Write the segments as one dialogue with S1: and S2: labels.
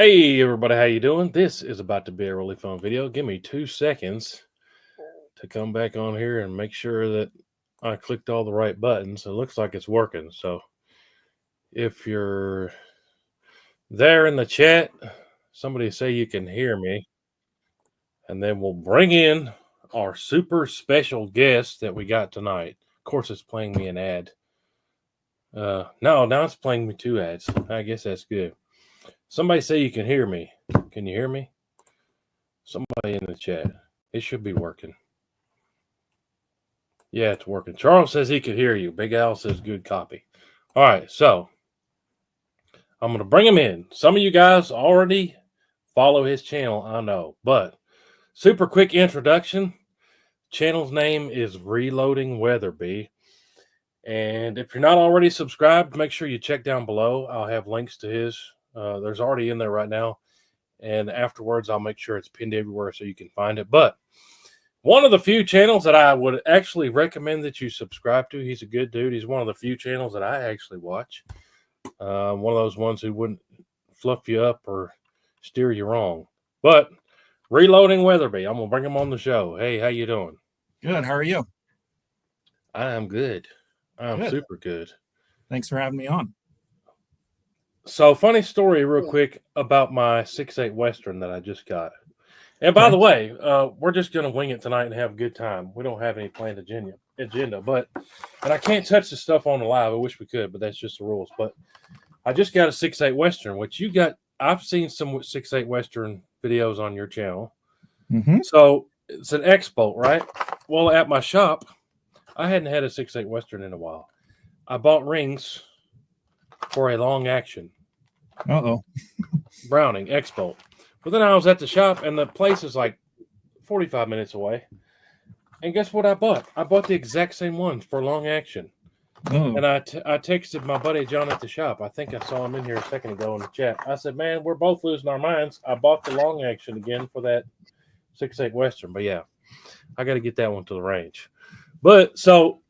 S1: Hey everybody, how you doing? This is about to be a really fun video. Give me 2 seconds to come back on here and make sure that I clicked all the right buttons. It looks like it's working. So if you're there in the chat, somebody say you can hear me, and then we'll bring in our super special guest that we got tonight. Of course, it's playing me an ad. No, now it's playing me 2 ads. I guess that's good. Somebody say you can hear me. Can you hear me? Somebody in the chat. It should be working. Yeah, it's working. Charles says he could hear you. Big Al says good copy. All right, so I'm going to bring him in. Some of you guys already follow his channel, I know. But super quick introduction. Channel's name is Reloading Weatherby. And if you're not already subscribed, make sure you check down below. I'll have links to his. There's already in there right now. And afterwards, I'll make sure it's pinned everywhere so you can find it. But one of the few channels that I would actually recommend that you subscribe to. He's a good dude. He's one of the few channels that I actually watch. One of those ones who wouldn't fluff you up or steer you wrong. But Reloading Weatherby, I'm going to bring him on the show. Hey, how you doing?
S2: Good. How are you?
S1: I am good. I'm super good.
S2: Thanks for having me on.
S1: So, funny story real quick about my 6.8 Western that I just got. And by the way, we're just going to wing it tonight and have a good time. We don't have any planned agenda, and I can't touch the stuff on the live. I wish we could, but that's just the rules. But I just got a 6.8 Western, which you got. I've seen some 6.8 Western videos on your channel.
S2: Mm-hmm.
S1: So it's an X-bolt, right? Well, at my shop, I hadn't had a 6.8 Western in a while. I bought rings for a long action. Browning X-bolt. But then I was at the shop, and the place is like 45 minutes away. And guess what I bought? I bought the exact same one for long action. And I texted my buddy John at the shop. I think I saw him in here a second ago in the chat. I said, man, we're both losing our minds. I bought the long action again for that 6.8 Western. But yeah, I got to get that one to the range. But so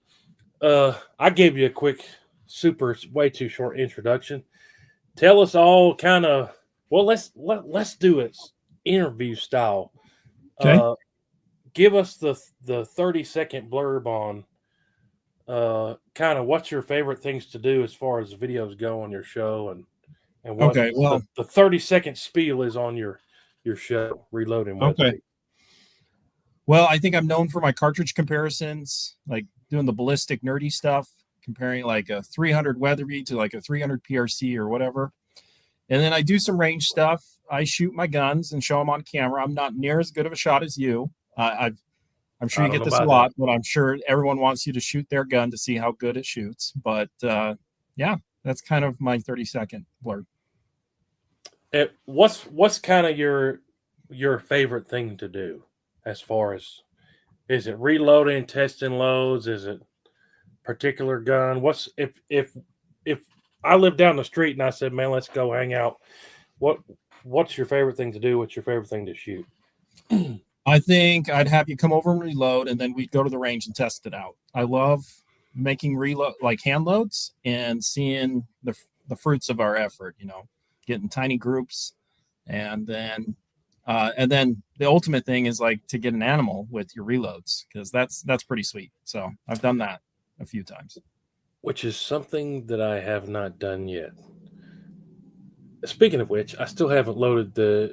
S1: I gave you a quick, way too short introduction. Tell us all kind of, well, let's do it interview style.
S2: Okay.
S1: Give us the 30-second blurb on kind of what's your favorite things to do as far as videos go on your show, and what the 30-second spiel is on your show, Reloading Weatherby.
S2: Okay. Well, I think I'm known for my cartridge comparisons, like doing the ballistic nerdy stuff, comparing like a 300 Weatherby to like a 300 PRC or whatever. And then I do some range stuff. I shoot my guns and show them on camera. I'm not near as good of a shot as you. I'm sure you get this a lot, but I'm sure everyone wants you to shoot their gun to see how good it shoots. But yeah, that's kind of my 30-second blurb.
S1: What's kind of your favorite thing to do as far as, is it reloading, testing loads? Is it particular gun? If I live down the street and I said, man, let's go hang out, what's your favorite thing to do? What's your favorite thing to shoot?
S2: I think I'd have you come over and reload, and then we'd go to the range and test it out. I love making reload, like hand loads, and seeing the fruits of our effort, getting tiny groups. And then the ultimate thing is like to get an animal with your reloads, because that's pretty sweet. So I've done that a few times.
S1: Which is something that I have not done yet. Speaking of which, I still haven't loaded the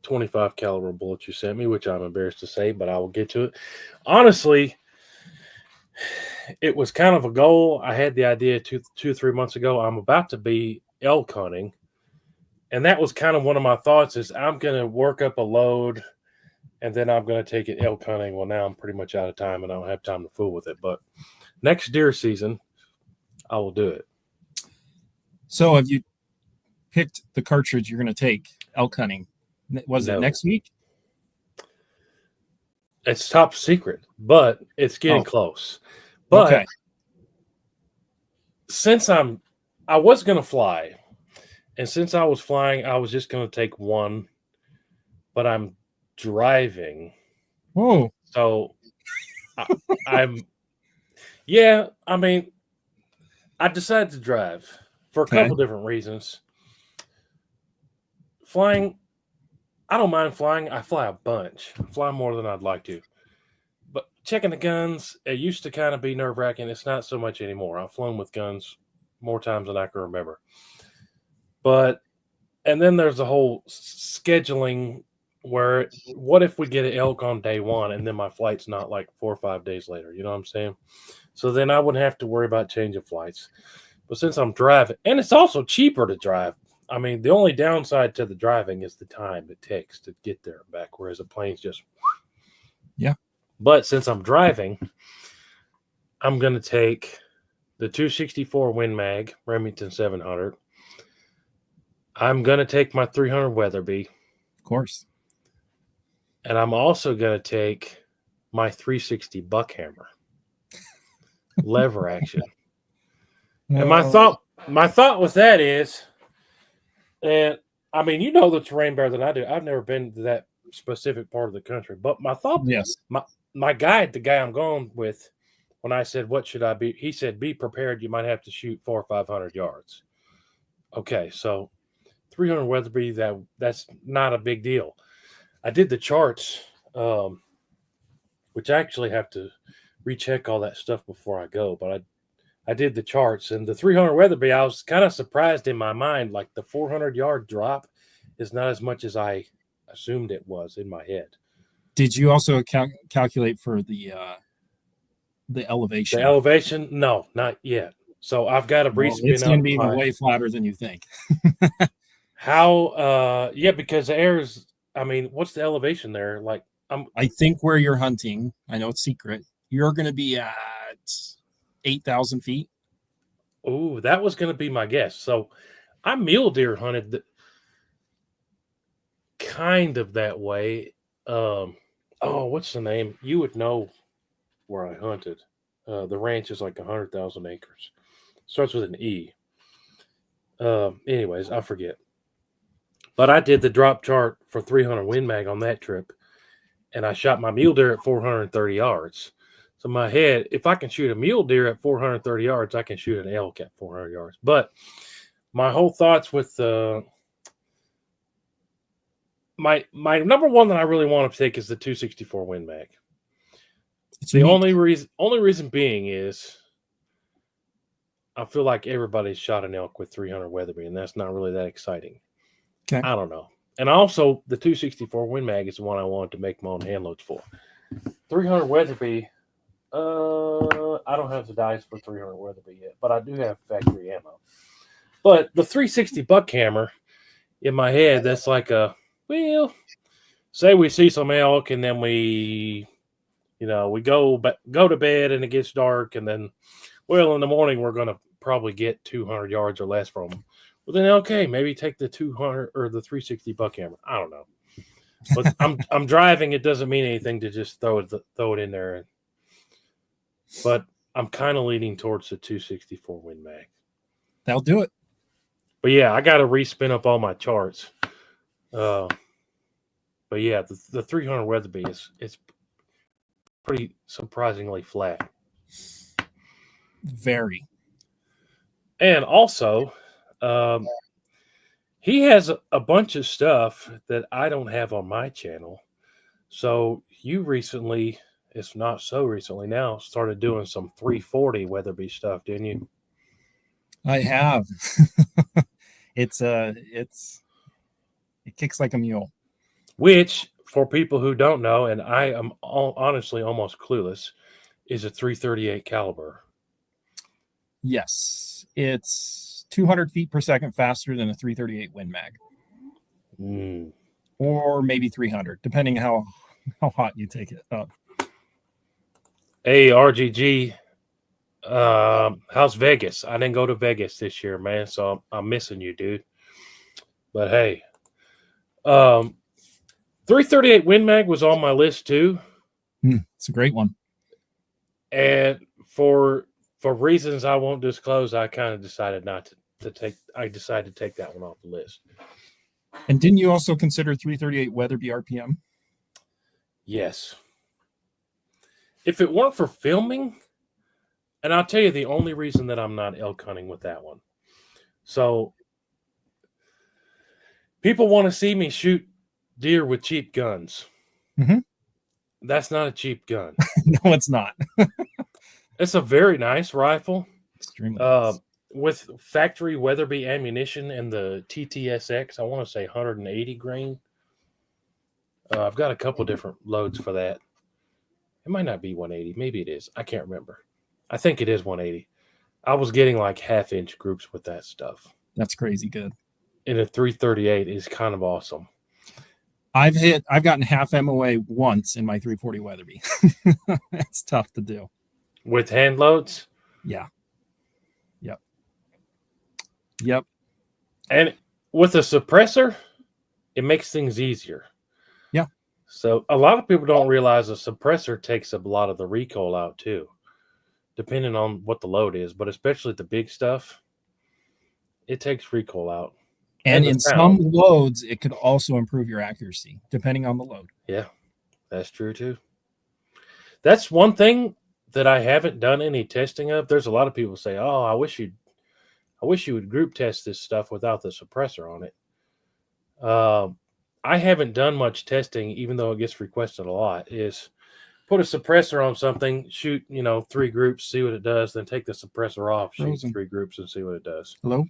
S1: 25 caliber bullet you sent me, which I'm embarrassed to say, but I will get to it. Honestly, it was kind of a goal. I had the idea 3 months ago. I'm about to be elk hunting, and that was kind of one of my thoughts, is I'm going to work up a load, and then I'm going to take it elk hunting. Well, now I'm pretty much out of time, and I don't have time to fool with it. But next deer season, I will do it.
S2: So have you picked the cartridge you're going to take elk hunting? Was it next week?
S1: It's top secret, but it's getting close. But since I was going to fly, and since I was flying, I was just going to take one, but I'm driving.
S2: Whoa.
S1: So I decided to drive for a couple different reasons. flying, I don't mind flying. I fly a bunch. I fly more than I'd like to. But checking the guns, it used to kind of be nerve-wracking. It's not so much anymore. I've flown with guns more times than I can remember. But, and then there's the whole scheduling where what if we get an elk on day one and then my flight's not like 4 or 5 days later? You know what I'm saying? So then I wouldn't have to worry about changing flights. But since I'm driving, and it's also cheaper to drive. I mean, the only downside to the driving is the time it takes to get there and back, whereas a plane's just.
S2: Yeah.
S1: But since I'm driving, I'm going to take the 264 Win Mag, Remington 700. I'm going to take my 300 Weatherby.
S2: Of course.
S1: And I'm also going to take my 360 Buckhammer. Lever action. And my thought with that is, and I mean, you know the terrain better than I do. I've never been to that specific part of the country, but my thought,
S2: yes,
S1: my guide, the guy I'm going with, when I said, what should I be? He said, be prepared. You might have to shoot 400 or 500 yards. Okay. So 300 Weatherby, that's not a big deal. I did the charts, which I actually have to recheck all that stuff before I go, but I did the charts, and the 300 Weatherby, I was kind of surprised in my mind. Like the 400-yard drop is not as much as I assumed it was in my head.
S2: Did you also calculate for the elevation?
S1: The elevation? No, not yet. So I've got to re-spin up.
S2: It's going to be even way flatter than you think.
S1: How? Yeah, because the air is. I mean, what's the elevation there? Like,
S2: I think where you're hunting, I know it's secret. You're going to be at 8,000 feet.
S1: Oh, that was going to be my guess. So I mule deer hunted kind of that way. What's the name? You would know where I hunted. The ranch is like 100,000 acres. Starts with an E. Anyways, I forget. But I did the drop chart for 300 Win Mag on that trip, and I shot my mule deer at 430 yards. So in my head, if I can shoot a mule deer at 430 yards, I can shoot an elk at 400 yards. But my whole thoughts with my number one that I really want to take is the 264 Win Mag. It's the only reason being is I feel like everybody's shot an elk with 300 Weatherby, and that's not really that exciting.
S2: Okay.
S1: I don't know. And also, the 264 Win Mag is the one I wanted to make my own handloads for. 300 Weatherby. I don't have the dice for 300 Weatherby yet, but I do have factory ammo. But the 360 Buckhammer, in my head, that's like say we see some elk and then we go to bed and it gets dark, and then, in the morning we're going to probably get 200 yards or less from them. Well, then, okay, maybe take the 200 or the 360 Buckhammer. I don't know. But I'm driving. It doesn't mean anything to just throw it in there. But I'm kind of leaning towards the 264 Win Mag.
S2: That'll do it.
S1: But yeah, I got to respin up all my charts. But yeah, the 300 Weatherby it's pretty surprisingly flat.
S2: Very.
S1: And also, he has a bunch of stuff that I don't have on my channel. So you recently, if not so recently now, started doing some 340 Weatherby stuff, didn't you?
S2: I have. It kicks like a mule.
S1: Which, for people who don't know, and I am honestly almost clueless, is a 338 caliber.
S2: Yes, it's 200 feet per second faster than a 338 Win Mag. Or maybe 300, depending how hot you take it up.
S1: Hey, RGG, how's Vegas? I didn't go to Vegas this year, man, so I'm missing you, dude. But hey, 338 Win Mag was on my list too.
S2: It's a great one.
S1: And for reasons I won't disclose, I kind of decided not to take. I decided to take that one off the list.
S2: And didn't you also consider 338 Weatherby RPM?
S1: Yes. If it weren't for filming, and I'll tell you the only reason that I'm not elk hunting with that one. So People want to see me shoot deer with cheap guns.
S2: Mhm.
S1: That's not a cheap gun.
S2: No, it's not.
S1: It's a very nice rifle.
S2: Extremely nice.
S1: With factory Weatherby ammunition and the TTSX, I want to say 180 grain. I've got a couple different loads for that. It might not be 180. Maybe it is. I can't remember. I think it is 180. I was getting like half-inch groups with that stuff.
S2: That's crazy good.
S1: And a 338 is kind of awesome.
S2: I've gotten half MOA once in my 340 Weatherby. It's tough to do.
S1: With hand loads?
S2: Yeah. Yep.
S1: And with a suppressor, it makes things easier.
S2: Yeah.
S1: So a lot of people don't realize a suppressor takes a lot of the recoil out too, depending on what the load is. But especially the big stuff, it takes recoil out.
S2: And in some loads, it could also improve your accuracy, depending on the load.
S1: Yeah, that's true too. That's one thing that I haven't done any testing of. There's a lot of people say, "Oh, I wish you would group test this stuff without the suppressor on it." I haven't done much testing, even though it gets requested a lot. Is put a suppressor on something, shoot 3 groups, see what it does, then take the suppressor off, shoot 3 groups, and see what it does.
S2: Hello.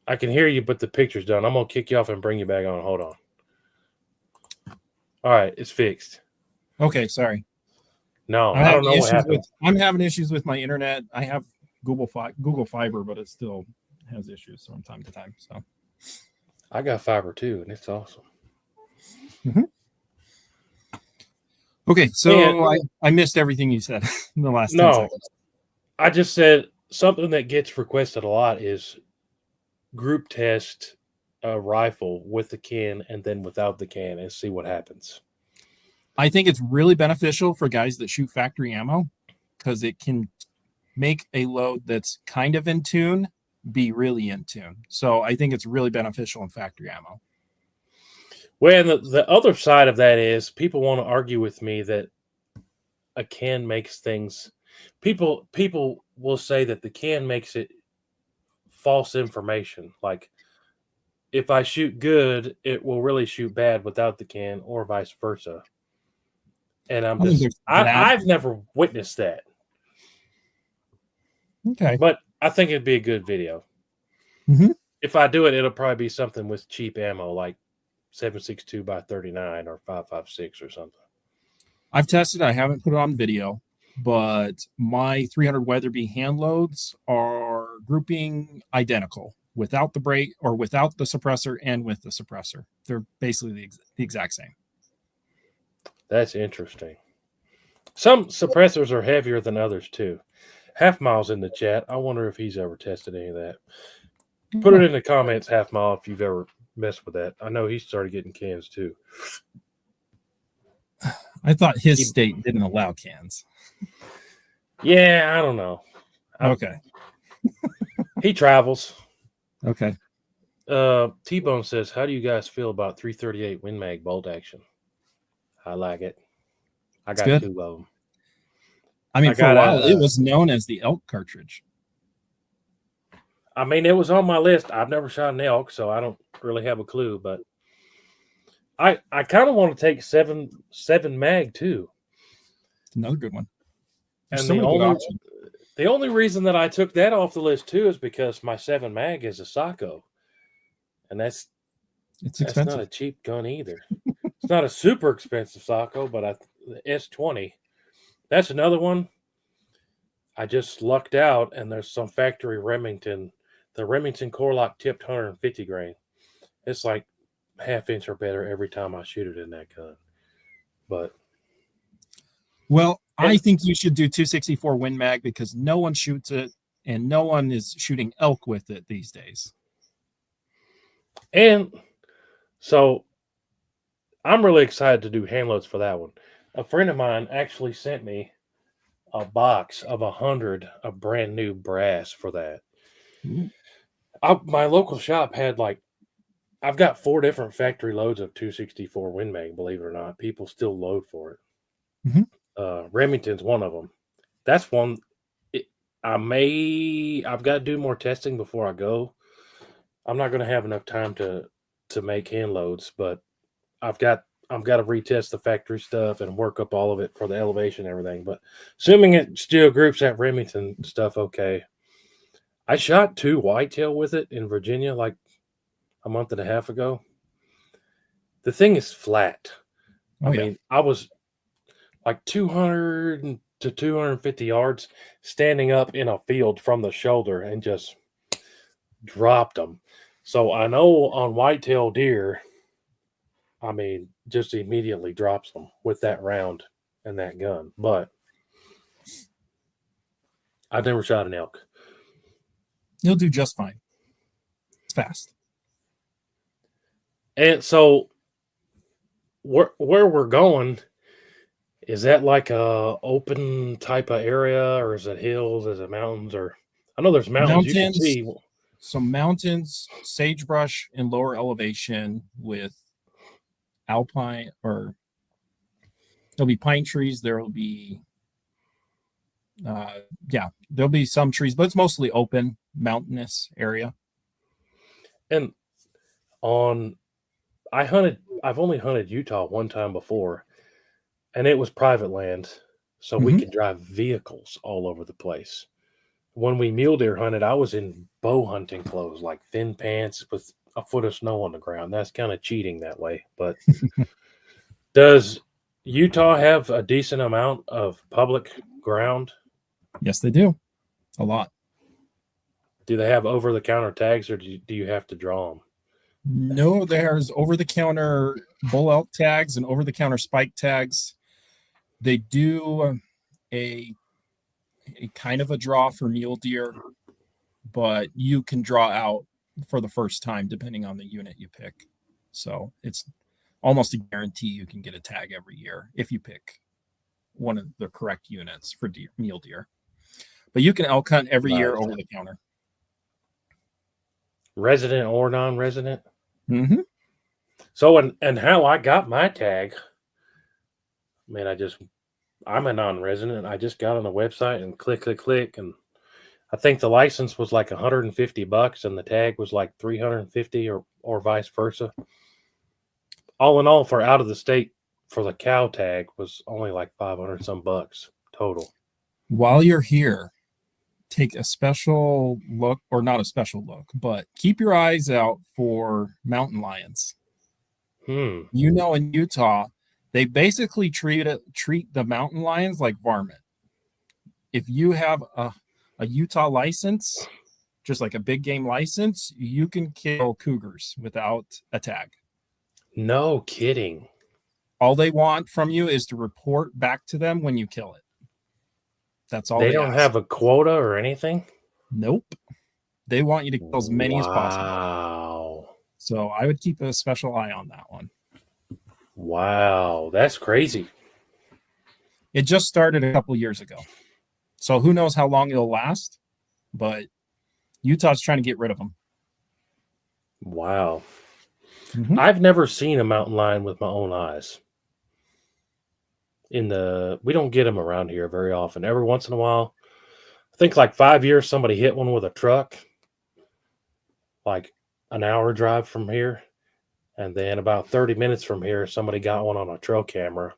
S1: I can hear you, but the picture's done. I'm gonna kick you off and bring you back on. Hold on. All right, it's fixed.
S2: Okay, sorry.
S1: No, I don't know what happened.
S2: I'm having issues with my internet. I have Google Fiber, but it still has issues from time to time. So
S1: I got fiber too, and it's awesome.
S2: Mm-hmm. Okay, so I missed everything you said in the last 10 seconds.
S1: I just said something that gets requested a lot is group test a rifle with the can and then without the can and see what happens.
S2: I think it's really beneficial for guys that shoot factory ammo because it can make a load that's kind of in tune be really in tune. So I think it's really beneficial in factory ammo.
S1: Well, the other side of that is people want to argue with me that a can makes things. People will say that the can makes it false information. Like if I shoot good, it will really shoot bad without the can, or vice versa. And I've never witnessed that.
S2: Okay.
S1: But I think it'd be a good video.
S2: Mm-hmm.
S1: If I do it, it'll probably be something with cheap ammo, like 7.62 by 39 or 5.56 or something.
S2: I've tested. I haven't put it on video, but my 300 Weatherby hand loads are grouping identical without the brake or without the suppressor and with the suppressor. They're basically the exact same.
S1: That's interesting. Some suppressors are heavier than others too. Half Mile's in the chat. I wonder if he's ever tested any of that. Put it in the comments, Half Mile, if you've ever messed with that. I know he started getting cans too.
S2: I thought his state didn't allow cans.
S1: Yeah, I don't know.
S2: Okay.
S1: He travels.
S2: Okay.
S1: T-Bone says, how do you guys feel about 338 Win Mag bolt action? I like it. I got 2 of them.
S2: I mean, for a while, it was known as the elk cartridge.
S1: I mean, it was on my list. I've never shot an elk, so I don't really have a clue. But I kind of want to take 7 mag too.
S2: Another good one.
S1: And the only reason that I took that off the list too is because my 7 mag is a Sacco, and that's
S2: expensive.
S1: Not a cheap gun either. It's not a super expensive Sacco, but the S20. That's another one. I just lucked out, and there's some factory Remington. The Remington Core Lock tipped 150 grain. It's like half inch or better every time I shoot it in that gun. But
S2: I think you should do 264 Win Mag because no one shoots it, and no one is shooting elk with it these days.
S1: And so I'm really excited to do hand loads for that one. A friend of mine actually sent me a box of 100 of brand new brass for that. My local shop had I've got 4 different factory loads of 264 Win Mag, believe it or not. People still load for it.
S2: Mm-hmm.
S1: Remington's one of them. That's one. I've got to do more testing before I go. I'm not going to have enough time to make hand loads, but I've got to retest the factory stuff and work up all of it for the elevation and everything. But assuming it still groups that Remington stuff, okay. I shot 2 whitetail with it in Virginia like a month and a half ago. The thing is flat. I mean, I was like 200 to 250 yards standing up in a field from the shoulder and just dropped them. So I know on whitetail deer, I mean, just immediately drops them with that round and that gun. But I've never shot an elk.
S2: You'll do just fine. It's fast.
S1: And so where we're going, is that like a open type of area, or is it hills? Is it mountains? Or I know there's mountains you can see.
S2: Some mountains, sagebrush in lower elevation with alpine, or there'll be pine trees. There'll be, there'll be some trees, but it's mostly open, mountainous area.
S1: And I've only hunted Utah one time before, and it was private land, so we could drive vehicles all over the place. When we mule deer hunted, I was in bow hunting clothes, like thin pants with a foot of snow on the ground. That's kind of cheating that way. But does Utah have a decent amount of public ground?
S2: Yes, they do. A lot.
S1: Do they have over-the-counter tags, or do you have to draw them?
S2: No, there's over-the-counter bull elk tags and over-the-counter spike tags. They do a kind of a draw for mule deer, but you can draw out for the first time depending on the unit you pick. So it's almost a guarantee you can get a tag every year if you pick one of the correct units for mule deer. But you can elk hunt every year over the counter.
S1: Resident or non-resident?
S2: Mm-hmm.
S1: So, and how I got my tag, I mean, I'm a non-resident. I just got on the website and click. And I think the license was like $150 and the tag was like $350 or vice versa. All in all, for out of the state, for the cow tag was only like 500 some bucks total. While
S2: you're here, take a special look, or not a special look, but keep your eyes out for mountain lions. You know, in Utah, they basically treat the mountain lions like varmint. If you have a Utah license, just like a big game license, you can kill cougars without a tag.
S1: No kidding.
S2: All they want from you is to report back to them when you kill it. That's all
S1: they don't ask. Have a quota or anything?
S2: Nope. They want you to kill as many as possible.
S1: Wow.
S2: So I would keep a special eye on that one.
S1: Wow, that's crazy.
S2: It just started a couple years ago. So who knows how long it'll last, but Utah's trying to get rid of them.
S1: Wow. I've never seen a mountain lion with my own eyes. We don't get them around here very often. Every once in a while, I think like 5 years, somebody hit one with a truck, like an hour drive from here. And then about 30 minutes from here, somebody got one on a trail camera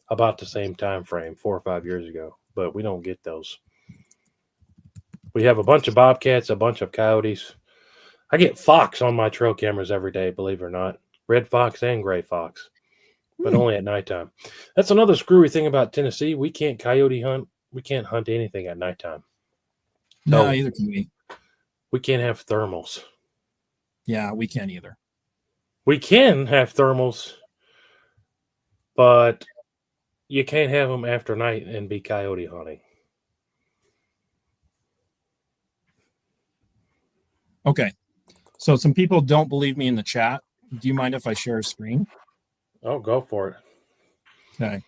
S1: about the same time frame, 4 or 5 years ago. But we don't get those. We have a bunch of bobcats, a bunch of coyotes. I get fox on my trail cameras every day, believe it or not. Red fox and gray fox, but only at nighttime. That's another screwy thing about Tennessee. We can't coyote hunt. We can't hunt anything at nighttime.
S2: No, either can we.
S1: We can't have thermals.
S2: Yeah, we can't either.
S1: We can have thermals, but you can't have them after night and be coyote hunting.
S2: Okay. So some people don't believe me in the chat. Do you mind if I share a screen?
S1: Oh, go for it.
S2: Okay.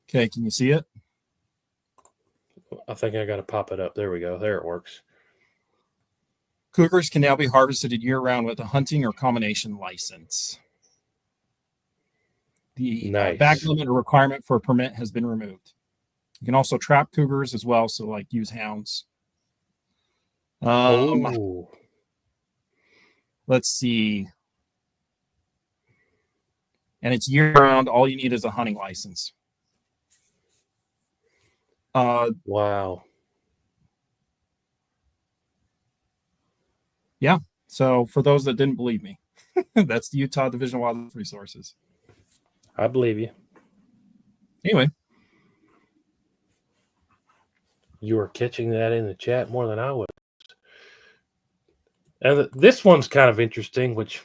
S2: Okay, can you see it?
S1: I think I got to pop it up. There we go. There it works.
S2: Cougars can now be harvested year-round with a hunting or combination license. The back
S1: Nice.
S2: limit or requirement for a permit has been removed. You can also trap cougars as well, so like use hounds.
S1: Oh,
S2: Let's see. And it's year round. All you need is a hunting license.
S1: wow.
S2: Yeah. So for those that didn't believe me, that's the Utah Division of Wildlife Resources.
S1: I believe you.
S2: Anyway,
S1: You are catching that in the chat more than I was. And this one's kind of interesting, which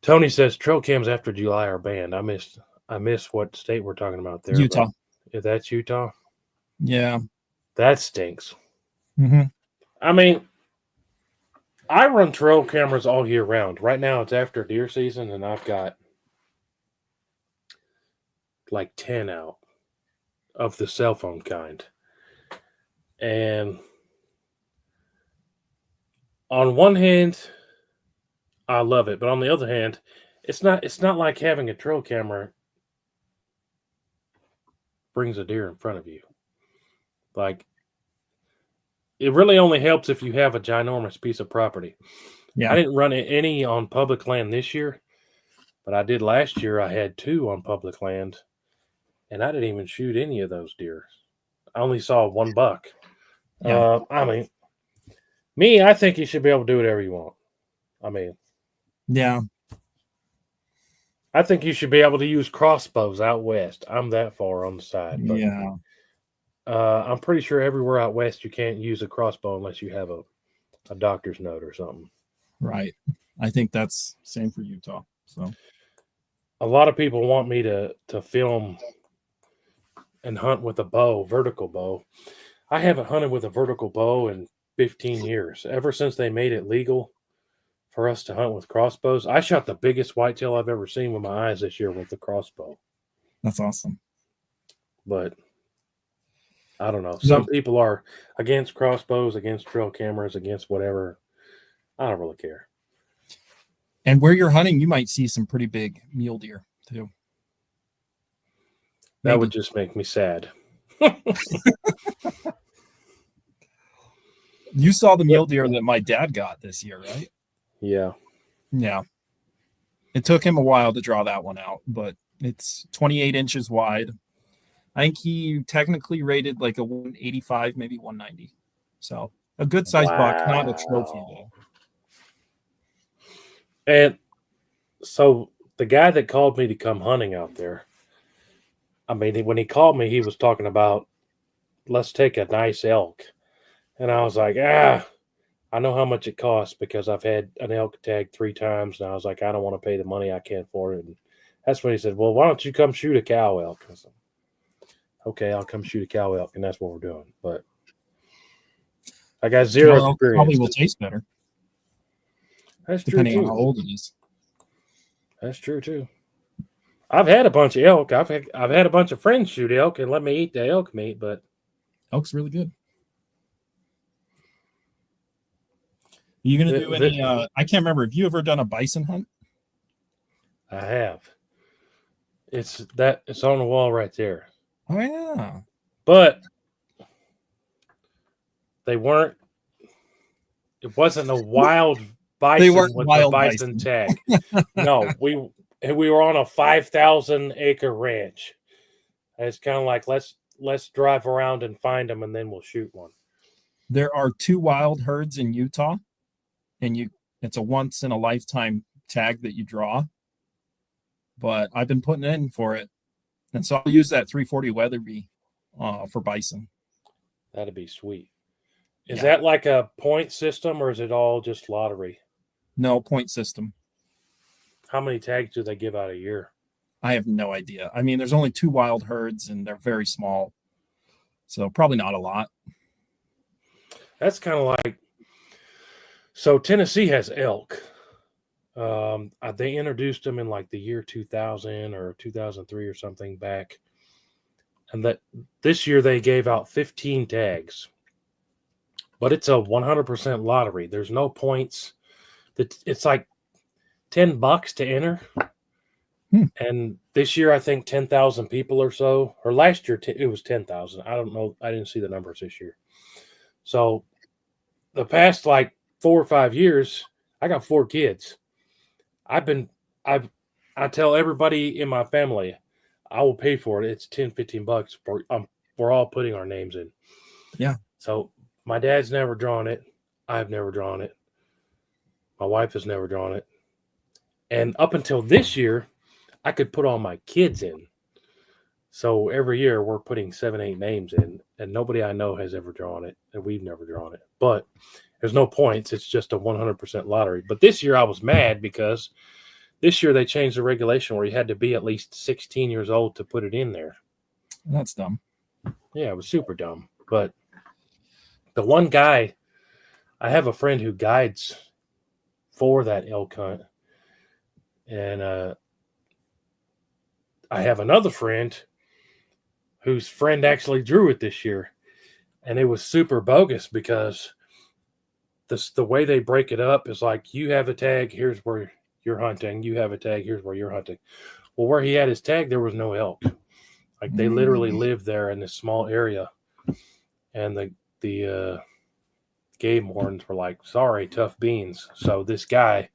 S1: Tony says trail cams after July are banned. I missed what state we're talking about there.
S2: Utah.
S1: If that's Utah,
S2: Yeah.
S1: that stinks.
S2: Mm-hmm.
S1: I mean, I run trail cameras all year round. Right now it's after deer season, and I've got like 10 out of the cell phone kind. And on one hand, I love it, but on the other hand, it's not like having a trail camera brings a deer in front of you. Like, it really only helps if you have a ginormous piece of property.
S2: Yeah.
S1: I didn't run any on public land this year, but I did last year. I had 2 on public land, and I didn't even shoot any of those deer. I only saw 1 buck.
S2: Yeah.
S1: I mean, I think you should be able to do whatever you want. I mean,
S2: Yeah.
S1: I think you should be able to use crossbows out west. I'm that far on the side. But,
S2: Yeah.
S1: I'm pretty sure everywhere out west you can't use a crossbow unless you have a doctor's note or something.
S2: Right. I think that's same for Utah. So
S1: A lot of people want me to film and hunt with a bow, vertical bow. I haven't hunted with a vertical bow in 15 years. Ever since they made it legal for us to hunt with crossbows, I shot the biggest whitetail I've ever seen with my eyes this year with the crossbow.
S2: that's awesome.
S1: But I don't know. Some people are against crossbows, against trail cameras, against whatever. I don't really care.
S2: And where you're hunting, you might see some pretty big mule deer too.
S1: That would just make me sad.
S2: You saw the mule deer that my dad got this year, right?
S1: Yeah.
S2: Yeah. It took him a while to draw that one out, but it's 28 inches wide. I think he technically rated like a 185, maybe 190. So a good sized buck, not a trophy though.
S1: And so the guy that called me to come hunting out there, I mean, when he called me, he was talking about, let's take a nice elk. And I was like, I know how much it costs because I've had an elk tag 3 times. And I was like, I don't want to pay the money. I can't afford it. And that's when he said, well, why don't you come shoot a cow elk? I said, okay, I'll come shoot a cow elk. And that's what we're doing. But I got zero experience.
S2: Probably will taste better.
S1: That's
S2: depending
S1: true
S2: on how old it is.
S1: That's true too. I've had a bunch of elk. I've had a bunch of friends shoot elk and let me eat the elk meat, but
S2: elk's really good. Are you gonna do any? I can't remember. Have you ever done a bison hunt?
S1: I have. It's on the wall right there.
S2: Oh yeah.
S1: But they weren't. It wasn't a wild bison with the bison tag. No, we were on a 5,000 acre ranch. It's kind of like let's drive around and find them, and then we'll shoot one.
S2: There are 2 wild herds in Utah, and it's a once in a lifetime tag that you draw. But I've been putting in for it, and so I'll use that 340 Weatherby for bison.
S1: That'd be sweet. Is that like a point system, or is it all just lottery?
S2: No, point system.
S1: How many tags do they give out a year?
S2: I have no idea. I mean, there's only 2 wild herds, and they're very small, so probably not a lot.
S1: That's kind of like, so Tennessee has elk. They introduced them in like the year 2000 or 2003 or something back, and that this year they gave out 15 tags. But it's a 100% lottery. There's no points. It's like $10 to enter. And this year, I think 10,000 people or so, or last year, it was 10,000. I don't know. I didn't see the numbers this year. So the past like 4 or 5 years, I got 4 kids. I tell everybody in my family, I will pay for it. It's $10-15 for we're all putting our names in.
S2: Yeah.
S1: So my dad's never drawn it. I've never drawn it. My wife has never drawn it. And up until this year, I could put all my kids in. So every year we're putting 7-8 names in, and nobody I know has ever drawn it, and we've never drawn it. But there's no points. It's just a 100% lottery. But this year I was mad because this year they changed the regulation where you had to be at least 16 years old to put it in there.
S2: That's dumb.
S1: Yeah, it was super dumb. But the one guy, I have a friend who guides for that elk hunt. And I have another friend whose friend actually drew it this year. And it was super bogus because the way they break it up is like, you have a tag, here's where you're hunting. You have a tag, here's where you're hunting. Well, where he had his tag, there was no elk. Like they literally lived there in this small area. And the game wardens were like, sorry, tough beans. So this guy,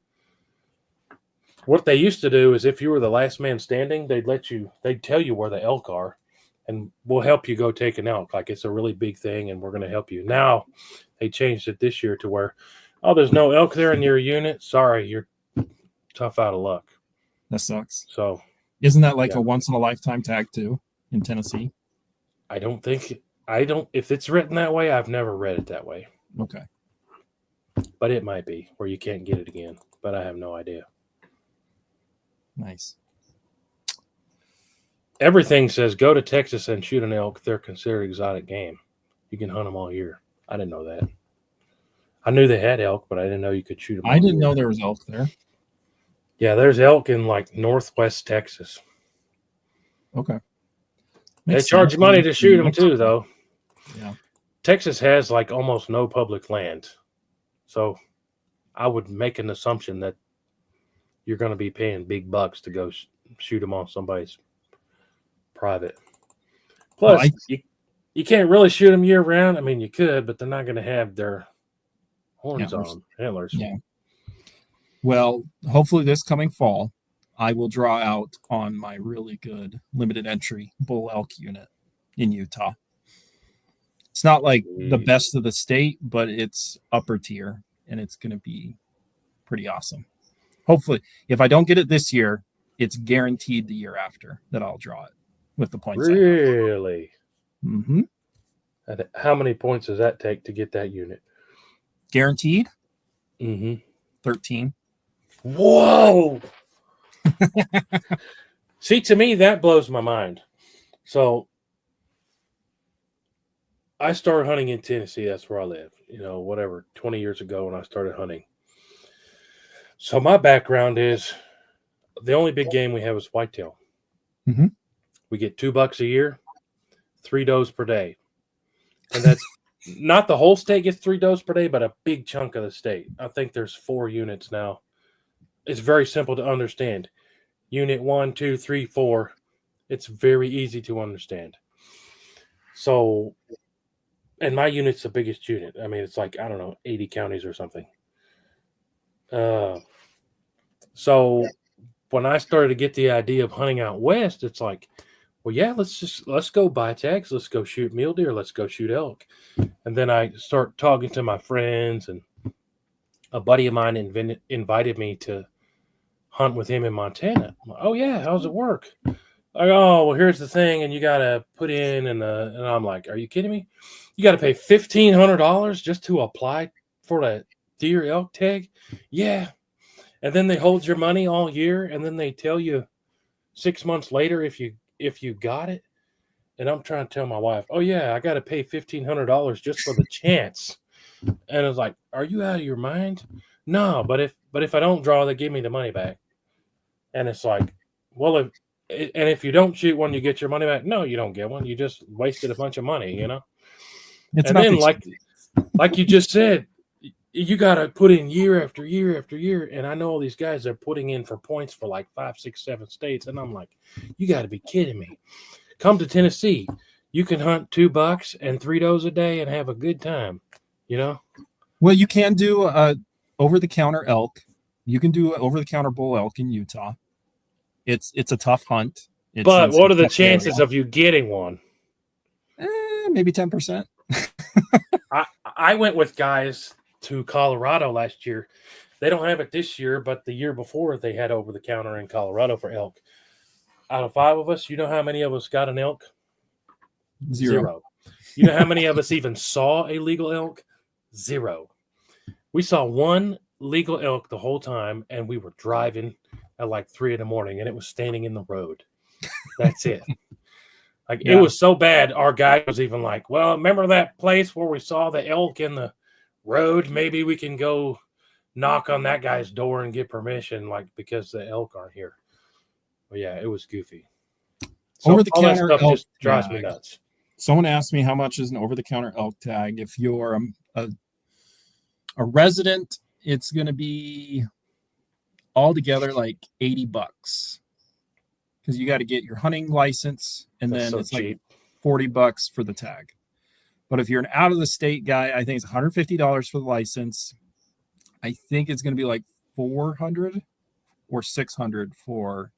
S1: what they used to do is if you were the last man standing, they'd tell you where the elk are, and we'll help you go take an elk. Like it's a really big thing, and we're going to help you. Now they changed it this year to where, oh, there's no elk there in your unit. Sorry, you're tough out of luck.
S2: That sucks.
S1: So
S2: isn't that like a once in a lifetime tag too in Tennessee?
S1: If it's written that way, I've never read it that way.
S2: Okay.
S1: But it might be where you can't get it again, but I have no idea.
S2: Nice.
S1: Everything says go to Texas and shoot an elk. They're considered exotic game. You can hunt them all year. I didn't know that. I knew they had elk, but I didn't know you could shoot them.
S2: I didn't know there was elk there.
S1: Yeah, there's elk in like northwest Texas.
S2: Okay.
S1: They charge you money to shoot them too, though.
S2: Yeah.
S1: Texas has like almost no public land. So I would make an assumption that you're going to be paying big bucks to go shoot them on somebody's private. Plus, you can't really shoot them year round. I mean, you could, but they're not going to have their horns on, antlers.
S2: Yeah. Well, hopefully this coming fall, I will draw out on my really good limited entry bull elk unit in Utah. It's not like the best of the state, but it's upper tier, and it's going to be pretty awesome. Hopefully, if I don't get it this year, it's guaranteed the year after that I'll draw it with the points.
S1: Really?
S2: Mm-hmm.
S1: How many points does that take to get that unit?
S2: Guaranteed?
S1: Mm-hmm.
S2: 13.
S1: Whoa! See, to me, that blows my mind. So I started hunting in Tennessee. That's where I live. 20 years ago when I started hunting. So my background is the only big game we have is whitetail.
S2: Mm-hmm.
S1: We get $2 a year, 3 does per day. And that's not the whole state gets 3 does per day, but a big chunk of the state. I think there's 4 units now. It's very simple to understand. Unit 1, 2, 3, 4. It's very easy to understand. So, and my unit's the biggest unit. I mean, it's like, 80 counties or something. So when I started to get the idea of hunting out west, it's like, well, yeah, let's go buy tags. Let's go shoot mule deer. Let's go shoot elk. And then I start talking to my friends, and a buddy of mine invited me to hunt with him in Montana. Like, oh yeah, how's it work? Like, oh, well, here's the thing, and you got to put in, and I'm like, are you kidding me? You got to pay $1,500 just to apply for that deer elk tag? Yeah. And then they hold your money all year, and then they tell you 6 months later if you got it. And I'm trying to tell my wife, oh yeah, I got to pay $1,500 just for the chance. And it's like, are you out of your mind? No, but if I don't draw, they give me the money back. And it's like, well, if you don't shoot one, you get your money back. No, you don't get one. You just wasted a bunch of money,
S2: It's
S1: and then like you just said, you got to put in year after year after year. And I know all these guys are putting in for points for like 5, 6, 7 states. And I'm like, you got to be kidding me. Come to Tennessee. You can hunt 2 bucks and 3 does a day and have a good time, you know?
S2: Well, you can do over-the-counter elk. You can do over-the-counter bull elk in Utah. It's a tough hunt.
S1: But what are the chances of you getting one?
S2: Maybe 10%.
S1: I went with guys to Colorado last year. They don't have it this year, but the year before they had over-the-counter in Colorado for elk. Out of 5 of us, you know how many of us got an elk? Zero. You know how many of us even saw a legal elk? 0. We saw 1 legal elk the whole time, and we were driving at like 3 a.m, and it was standing in the road. That's it. Like, It was so bad, our guy was even like, well, remember that place where we saw the elk in the road? Maybe we can go knock on that guy's door and get permission, like, because the elk aren't here. But yeah, it was goofy. So
S2: over-the-counter elk
S1: just drives me nuts.
S2: Someone asked me how much is an over-the-counter elk tag. If you're a resident, it's going to be altogether like $80 because you got to get your hunting license, and then it's cheap. Like $40 for the tag. But if you're an out-of-the-state guy, I think it's $150 for the license. I think it's going to be like $400 or $600 for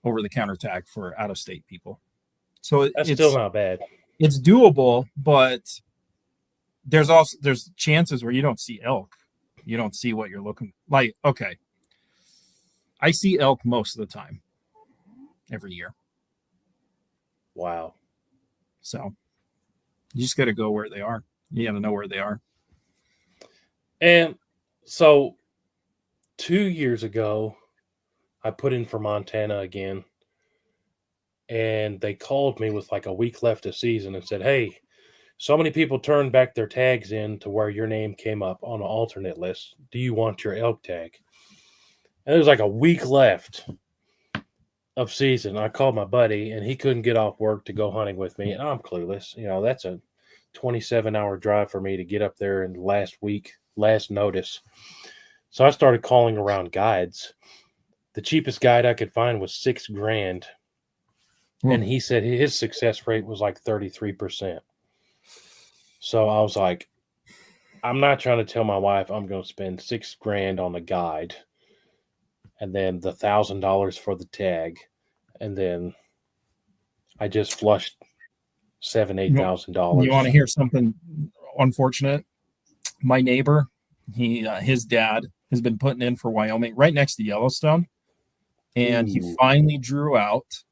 S2: over-the-counter tag for out-of-state people. So
S1: that's still not bad.
S2: It's doable, but there's chances where you don't see elk. You don't see what you're looking like. Okay, I see elk most of the time, every year.
S1: Wow.
S2: So you just got to go where they are. You got to know where they are.
S1: And so 2 years ago, I put in for Montana again. And they called me with like a week left of season and said, hey, so many people turned back their tags in to where your name came up on an alternate list. Do you want your elk tag? And there was like a week left of season. I called my buddy, and he couldn't get off work to go hunting with me. And I'm clueless. You know, that's a 27-hour drive for me to get up there in last notice. So I started calling around guides. The cheapest guide I could find was $6,000. And he said his success rate was like 33%. So I was like, I'm not trying to tell my wife I'm going to spend $6,000 on a guide, and then the $1,000 for the tag, and then I just flushed $8,000.
S2: You want to hear something unfortunate? My neighbor, his dad has been putting in for Wyoming right next to Yellowstone, and he finally drew out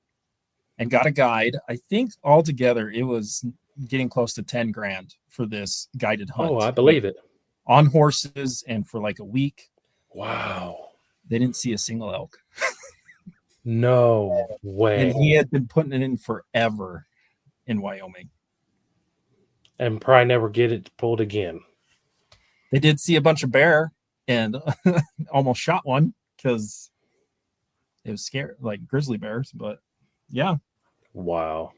S2: and got a guide. I think altogether it was getting close to $10,000 for this guided hunt.
S1: Oh, I believe it.
S2: On horses, and for like a week.
S1: Wow.
S2: They didn't see a single elk.
S1: No way.
S2: And he had been putting it in forever in Wyoming.
S1: And probably never get it pulled again.
S2: They did see a bunch of bear and almost shot one because it was scary, like grizzly bears, but yeah.
S1: Wow.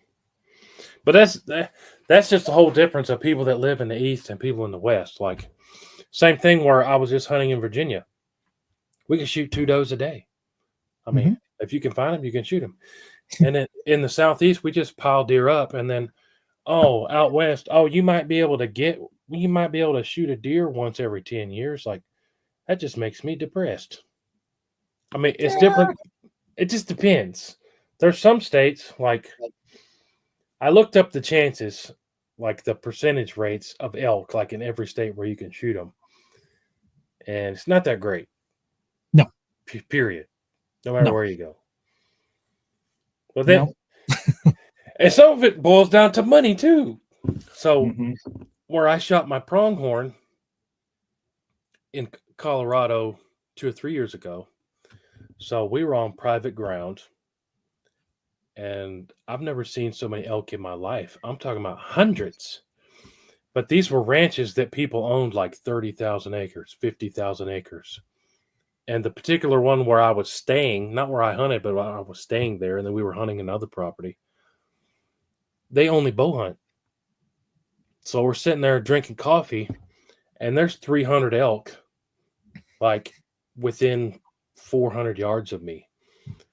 S1: But that's just the whole difference of people that live in the East and people in the West. Like, same thing where I was just hunting in Virginia. We can shoot 2 does a day. I mean, if you can find them, you can shoot them. And then in the Southeast, we just pile deer up. And then, out West, you might be able to shoot a deer once every 10 years. Like, that just makes me depressed. I mean, it's different. It just depends. There's some states, like, I looked up the chances, like the percentage rates of elk, like in every state where you can shoot them. And it's not that great.
S2: No.
S1: Period. No matter where you go. But then, and some of it boils down to money too. So where I shot my pronghorn in Colorado 2 or 3 years ago, so we were on private ground. And I've never seen so many elk in my life. I'm talking about hundreds. But these were ranches that people owned like 30,000 acres, 50,000 acres. And the particular one where I was staying, not where I hunted, but I was staying there, and then we were hunting another property, they only bow hunt. So we're sitting there drinking coffee, and there's 300 elk like within 400 yards of me.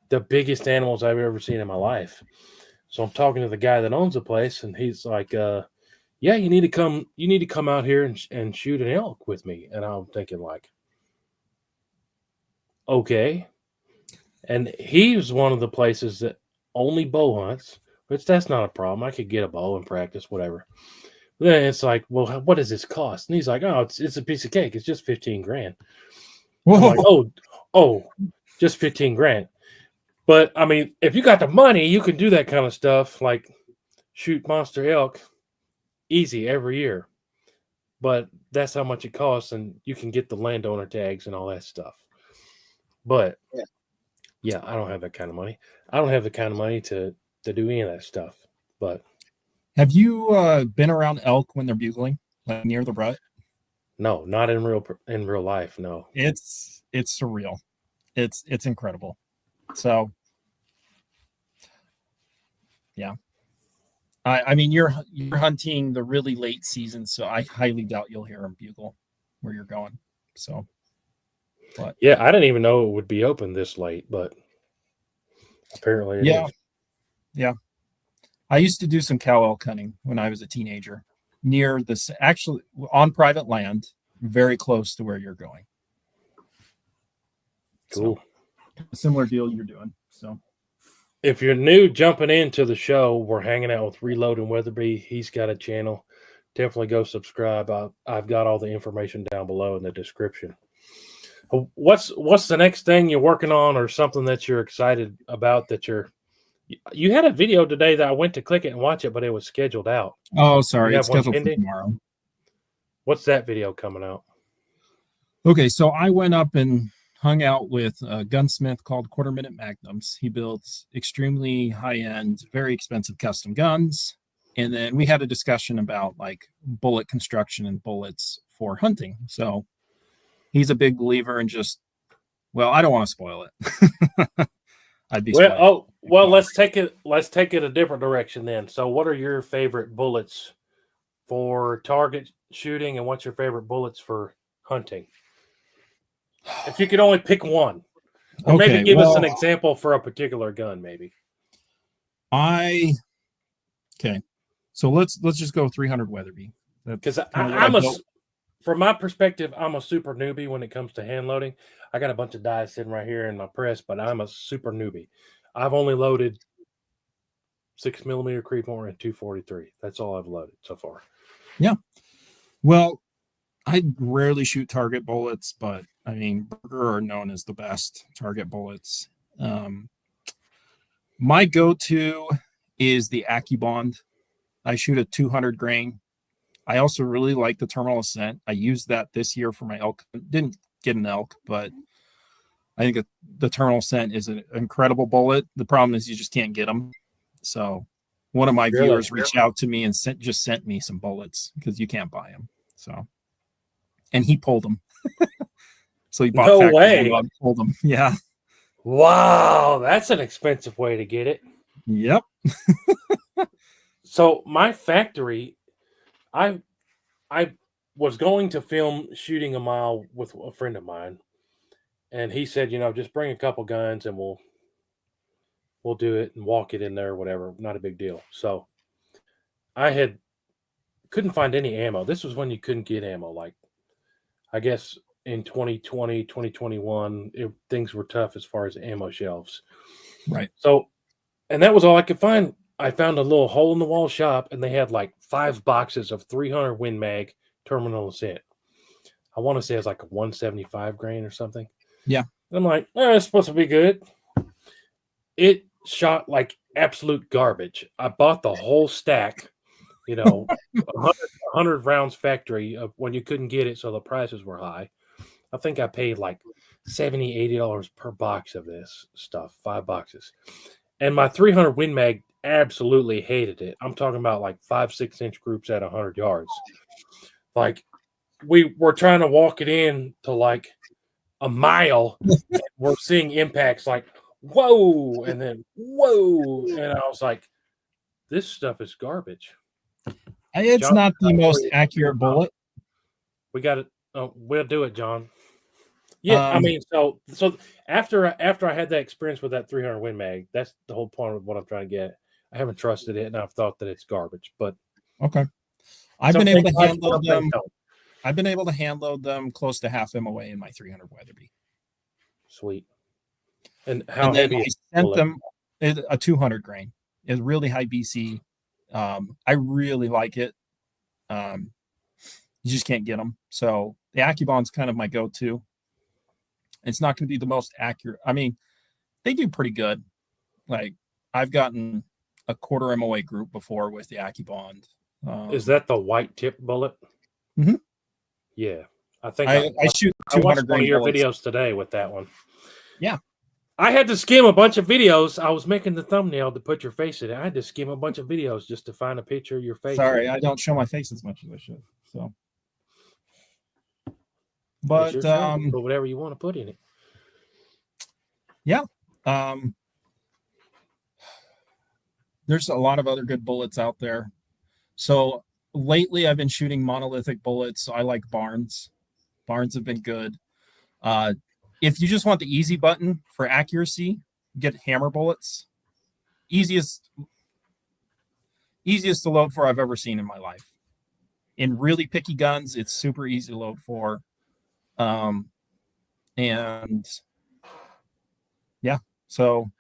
S1: The biggest animals I've ever seen in my life. So I'm talking to the guy that owns the place, and he's like, yeah, you need to come out here and shoot an elk with me. And I'm thinking like, okay. And he was one of the places that only bow hunts, which that's not a problem. I could get a bow and practice, whatever. But then it's like, well, what does this cost? And he's like, oh, it's a piece of cake. It's just 15 grand. I'm like, oh, just 15 grand. But I mean, if you got the money, you can do that kind of stuff, like shoot monster elk easy every year. But that's how much it costs, and you can get the landowner tags and all that stuff. But yeah, I don't have that kind of money. I don't have the kind of money to do any of that stuff. But
S2: have you been around elk when they're bugling, like near the rut?
S1: no, not in real life. No,
S2: it's surreal. It's incredible. So yeah, I mean you're hunting the really late season, so I highly doubt you'll hear them bugle where you're going. So, but
S1: yeah, I didn't even know it would be open this late, but apparently it is.
S2: Yeah. I used to do some cow elk hunting when I was a teenager, near this actually on private land, very close to where you're going.
S1: Cool.
S2: So, a similar deal you're doing. So
S1: if you're new jumping into the show, we're hanging out with Reloading Weatherby. He's got a channel. Definitely go subscribe. I've got all the information down below in the description. What's the next thing you're working on, or something that you're excited about that you had a video today that I went to click it and watch it, but it was scheduled out.
S2: Oh, sorry. It's scheduled for tomorrow.
S1: What's that video coming out?
S2: Okay, so I went up and hung out with a gunsmith called Quarter Minute Magnums. He builds extremely high-end, very expensive custom guns. And then we had a discussion about like bullet construction and bullets for hunting. So he's a big believer in just, well, I don't want to spoil it. I'd be
S1: let's take it a different direction then. So what are your favorite bullets for target shooting, and what's your favorite bullets for hunting? If you could only pick one, or maybe give us an example for a particular gun, maybe.
S2: Okay, so let's just go 300 Weatherby,
S1: because from my perspective, I'm a super newbie when it comes to hand loading. I got a bunch of dies sitting right here in my press, but I'm a super newbie. I've only loaded 6mm Creedmoor and 243. That's all I've loaded so far.
S2: Yeah. Well, I rarely shoot target bullets, but I mean, Burger are known as the best target bullets. My go-to is the AccuBond. I shoot a 200 grain. I also really like the Terminal Ascent. I used that this year for my elk. Didn't get an elk, but I think the Terminal Ascent is an incredible bullet. The problem is you just can't get them. So one of my viewers reached out to me and just sent me some bullets because you can't buy them. So, and he pulled them. So he bought
S1: no way.
S2: And pulled them. Yeah.
S1: Wow, that's an expensive way to get it.
S2: Yep.
S1: So my factory, I was going to film shooting a mile with a friend of mine, and he said, just bring a couple guns and we'll do it and walk it in there or whatever. Not a big deal. So I couldn't find any ammo. This was when you couldn't get ammo. Like, I guess in 2020, 2021, things were tough as far as ammo shelves.
S2: Right.
S1: So, and that was all I could find. I found a little hole in the wall shop, and they had like 5 boxes of 300 Win Mag Terminal Ascent. I want to say it's like a 175 grain or something.
S2: Yeah.
S1: And I'm like, it's supposed to be good. It shot like absolute garbage. I bought the whole stack, 100 rounds factory of when you couldn't get it, so the prices were high. I think I paid like $70, $80 per box of this stuff, 5 boxes. And my 300 Win Mag absolutely hated it. I'm talking about like 5-6 inch groups at 100 yards. Like, we were trying to walk it in to like a mile. And we're seeing impacts like, whoa, and then whoa. And I was like, this stuff is garbage.
S2: It's not the most accurate bullet.
S1: We got it. We'll do it, John. Yeah, I mean, so after I had that experience with that 300 Win Mag, that's the whole point of what I'm trying to get. I haven't trusted it, and I've thought that it's garbage. But
S2: okay, I've been able to hand load them. I've been able to hand load them close to half MOA in my 300 Weatherby.
S1: Sweet. And how heavy?
S2: I sent them a 200 grain. It's really high BC. I really like it. You just can't get them. So the AccuBond's kind of my go-to. It's not going to be the most accurate. I mean, they do pretty good. Like I've gotten a quarter MOA group before with the AccuBond.
S1: Is that the white tip bullet?
S2: Mm-hmm.
S1: Yeah, I think
S2: I shoot 200
S1: one of your
S2: bullets.
S1: videos today with that one.
S2: Yeah,
S1: I had to skim a bunch of videos. I was making the thumbnail to put your face in it. I had to skim a bunch of videos just to find a picture of your face.
S2: Sorry, I don't show my face as much as I should. So, but
S1: put whatever you want to put in it.
S2: Yeah. There's a lot of other good bullets out there. So lately I've been shooting monolithic bullets. So I like Barnes. Barnes have been good. If you just want the easy button for accuracy, get hammer bullets. Easiest to load for I've ever seen in my life. In really picky guns, it's super easy to load for. And yeah, so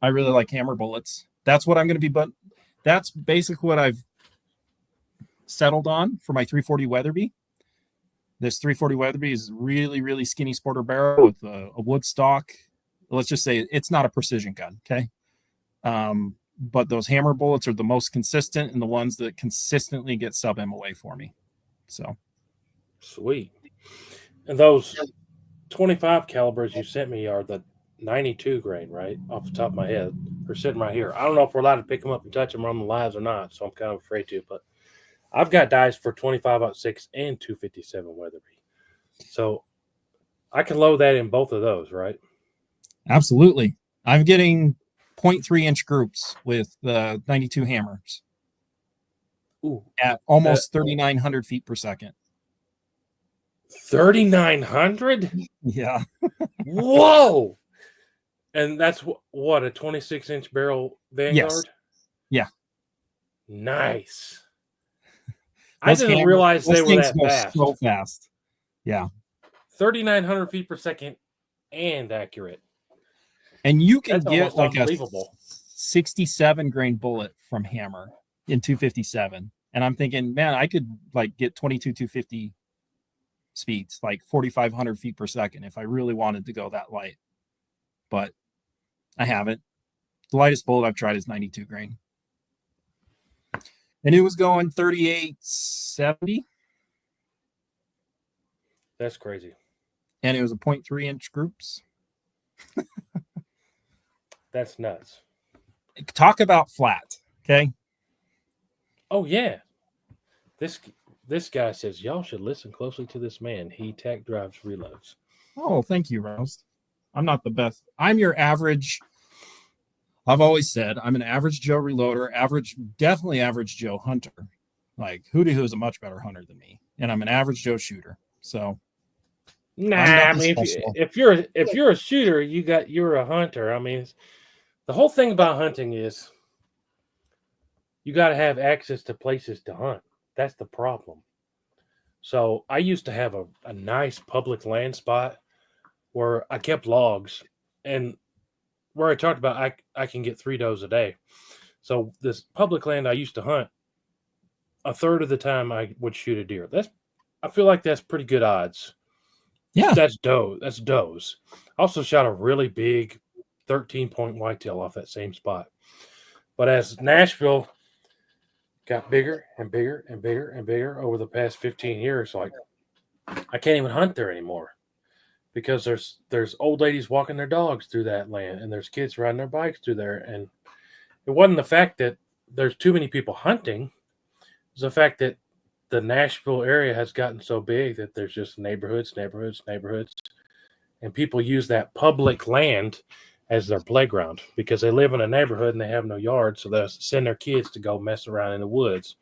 S2: I really like hammer bullets. That's what I'm going to be, but that's basically what I've settled on for my 340 Weatherby. This 340 Weatherby is really, really skinny sporter barrel with a wood stock. Let's just say it's not a precision gun, okay? But those hammer bullets are the most consistent and the ones that consistently get sub MOA for me. So
S1: sweet. And those 25 calibers you sent me are the 92 grain, right? Off the top of my head. They're sitting right here. I don't know if we're allowed to pick them up and touch them on the lives or not, so I'm kind of afraid to, but I've got dice for 25-06 and 257 Weatherby. So I can load that in both of those, right?
S2: Absolutely. I'm getting 0.3-inch groups with the 92 hammers.
S1: Ooh,
S2: at almost 3,900 feet per second.
S1: 3,900?
S2: Yeah.
S1: Whoa! And that's what, a 26-inch barrel Vanguard?
S2: Yes. Yeah.
S1: Nice. I didn't realize they were that fast.
S2: So fast. Yeah.
S1: 3,900 feet per second and accurate.
S2: And you can get like a 67 grain bullet from hammer in 257. And I'm thinking, man, I could like get 22-250 speeds, like 4,500 feet per second if I really wanted to go that light. But I haven't. The lightest bullet I've tried is 92 grain. And it was going 38.70.
S1: That's crazy.
S2: And it was a 0.3-inch groups.
S1: That's nuts.
S2: Talk about flat, okay?
S1: Oh, yeah. This guy says, y'all should listen closely to this man. He tech drives reloads.
S2: Oh, thank you, Rose. I'm not the best. I'm your average. I've always said I'm an average Joe reloader, definitely average Joe hunter. Like WHOTEEWHO is a much better hunter than me, and I'm an average Joe shooter. So,
S1: I mean, if you're a shooter, you're a hunter. I mean, the whole thing about hunting is you got to have access to places to hunt. That's the problem. So I used to have a nice public land spot where I kept logs, and where I talked about I can get 3 does a day. So this public land I used to hunt, a third of the time I would shoot a deer. I feel like that's pretty good odds.
S2: Yeah.
S1: That's does. I also shot a really big 13-point whitetail off that same spot. But as Nashville got bigger and bigger and bigger and bigger over the past 15 years, like I can't even hunt there anymore. Because there's old ladies walking their dogs through that land, and there's kids riding their bikes through there. And it wasn't the fact that there's too many people hunting. It's the fact that the Nashville area has gotten so big that there's just neighborhoods. And people use that public land as their playground because they live in a neighborhood and they have no yard. So they'll send their kids to go mess around in the woods.